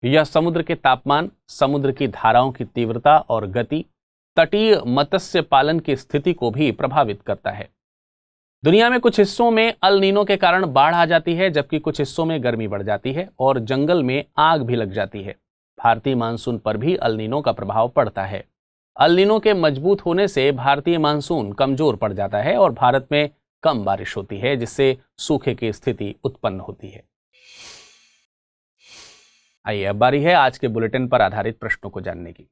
यह समुद्र के तापमान, समुद्र की धाराओं की तीव्रता और गति, तटीय मत्स्य पालन की स्थिति को भी प्रभावित करता है। दुनिया में कुछ हिस्सों में अल नीनो के कारण बाढ़ आ जाती है, जबकि कुछ हिस्सों में गर्मी बढ़ जाती है और जंगल में आग भी लग जाती है। भारतीय मानसून पर भी अल नीनो का प्रभाव पड़ता है। अल नीनो के मजबूत होने से भारतीय मानसून कमजोर पड़ जाता है और भारत में कम बारिश होती है, जिससे सूखे की स्थिति उत्पन्न होती है। आइए अब बारी है आज के बुलेटिन पर आधारित प्रश्नों को जानने की।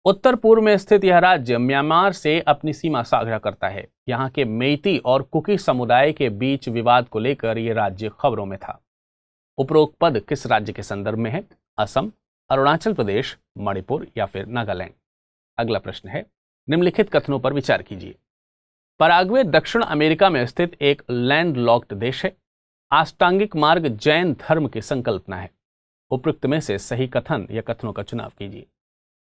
उत्तर पूर्व में स्थित यह राज्य म्यांमार से अपनी सीमा साझा करता है। यहाँ के मेइती और कुकी समुदाय के बीच विवाद को लेकर यह राज्य खबरों में था। उपरोक्त पद किस राज्य के संदर्भ में है? असम, अरुणाचल प्रदेश, मणिपुर या फिर नागालैंड? अगला प्रश्न है, निम्नलिखित कथनों पर विचार कीजिए। पराग्वे दक्षिण अमेरिका में स्थित एक लैंडलॉक्ड देश है। अष्टांगिक मार्ग जैन धर्म की संकल्पना है। उपयुक्त में से सही कथन या कथनों का चुनाव कीजिए।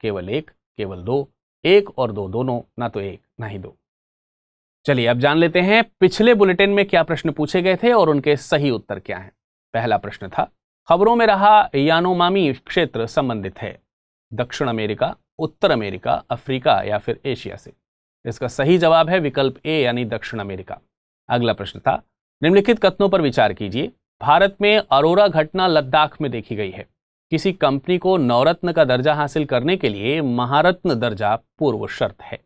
केवल एक, केवल दो, एक और दो दोनों, ना तो एक ना ही दो। चलिए अब जान लेते हैं पिछले बुलेटिन में क्या प्रश्न पूछे गए थे और उनके सही उत्तर क्या हैं। पहला प्रश्न था, खबरों में रहा यानोमामी क्षेत्र संबंधित है दक्षिण अमेरिका, उत्तर अमेरिका, अफ्रीका या फिर एशिया से? इसका सही जवाब है विकल्प ए यानी दक्षिण अमेरिका। अगला प्रश्न था, निम्नलिखित कथनों पर विचार कीजिए। भारत में अरोरा घटना लद्दाख में देखी गई है। किसी कंपनी को नवरत्न का दर्जा हासिल करने के लिए महारत्न दर्जा पूर्व शर्त है।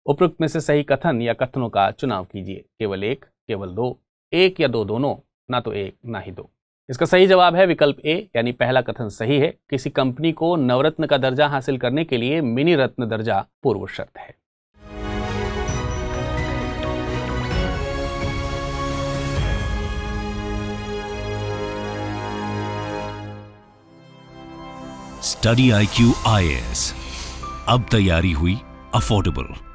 उपयुक्त में से सही कथन या कथनों का चुनाव कीजिए। केवल एक, केवल दो, एक या दो दोनों, ना तो एक ना ही दो। इसका सही जवाब है विकल्प ए यानी पहला कथन सही है। किसी कंपनी को नवरत्न का दर्जा हासिल करने के लिए मिनी रत्न दर्जा पूर्व शर्त है। स्टडी IQ IAS, अब तैयारी हुई अफोर्डेबल।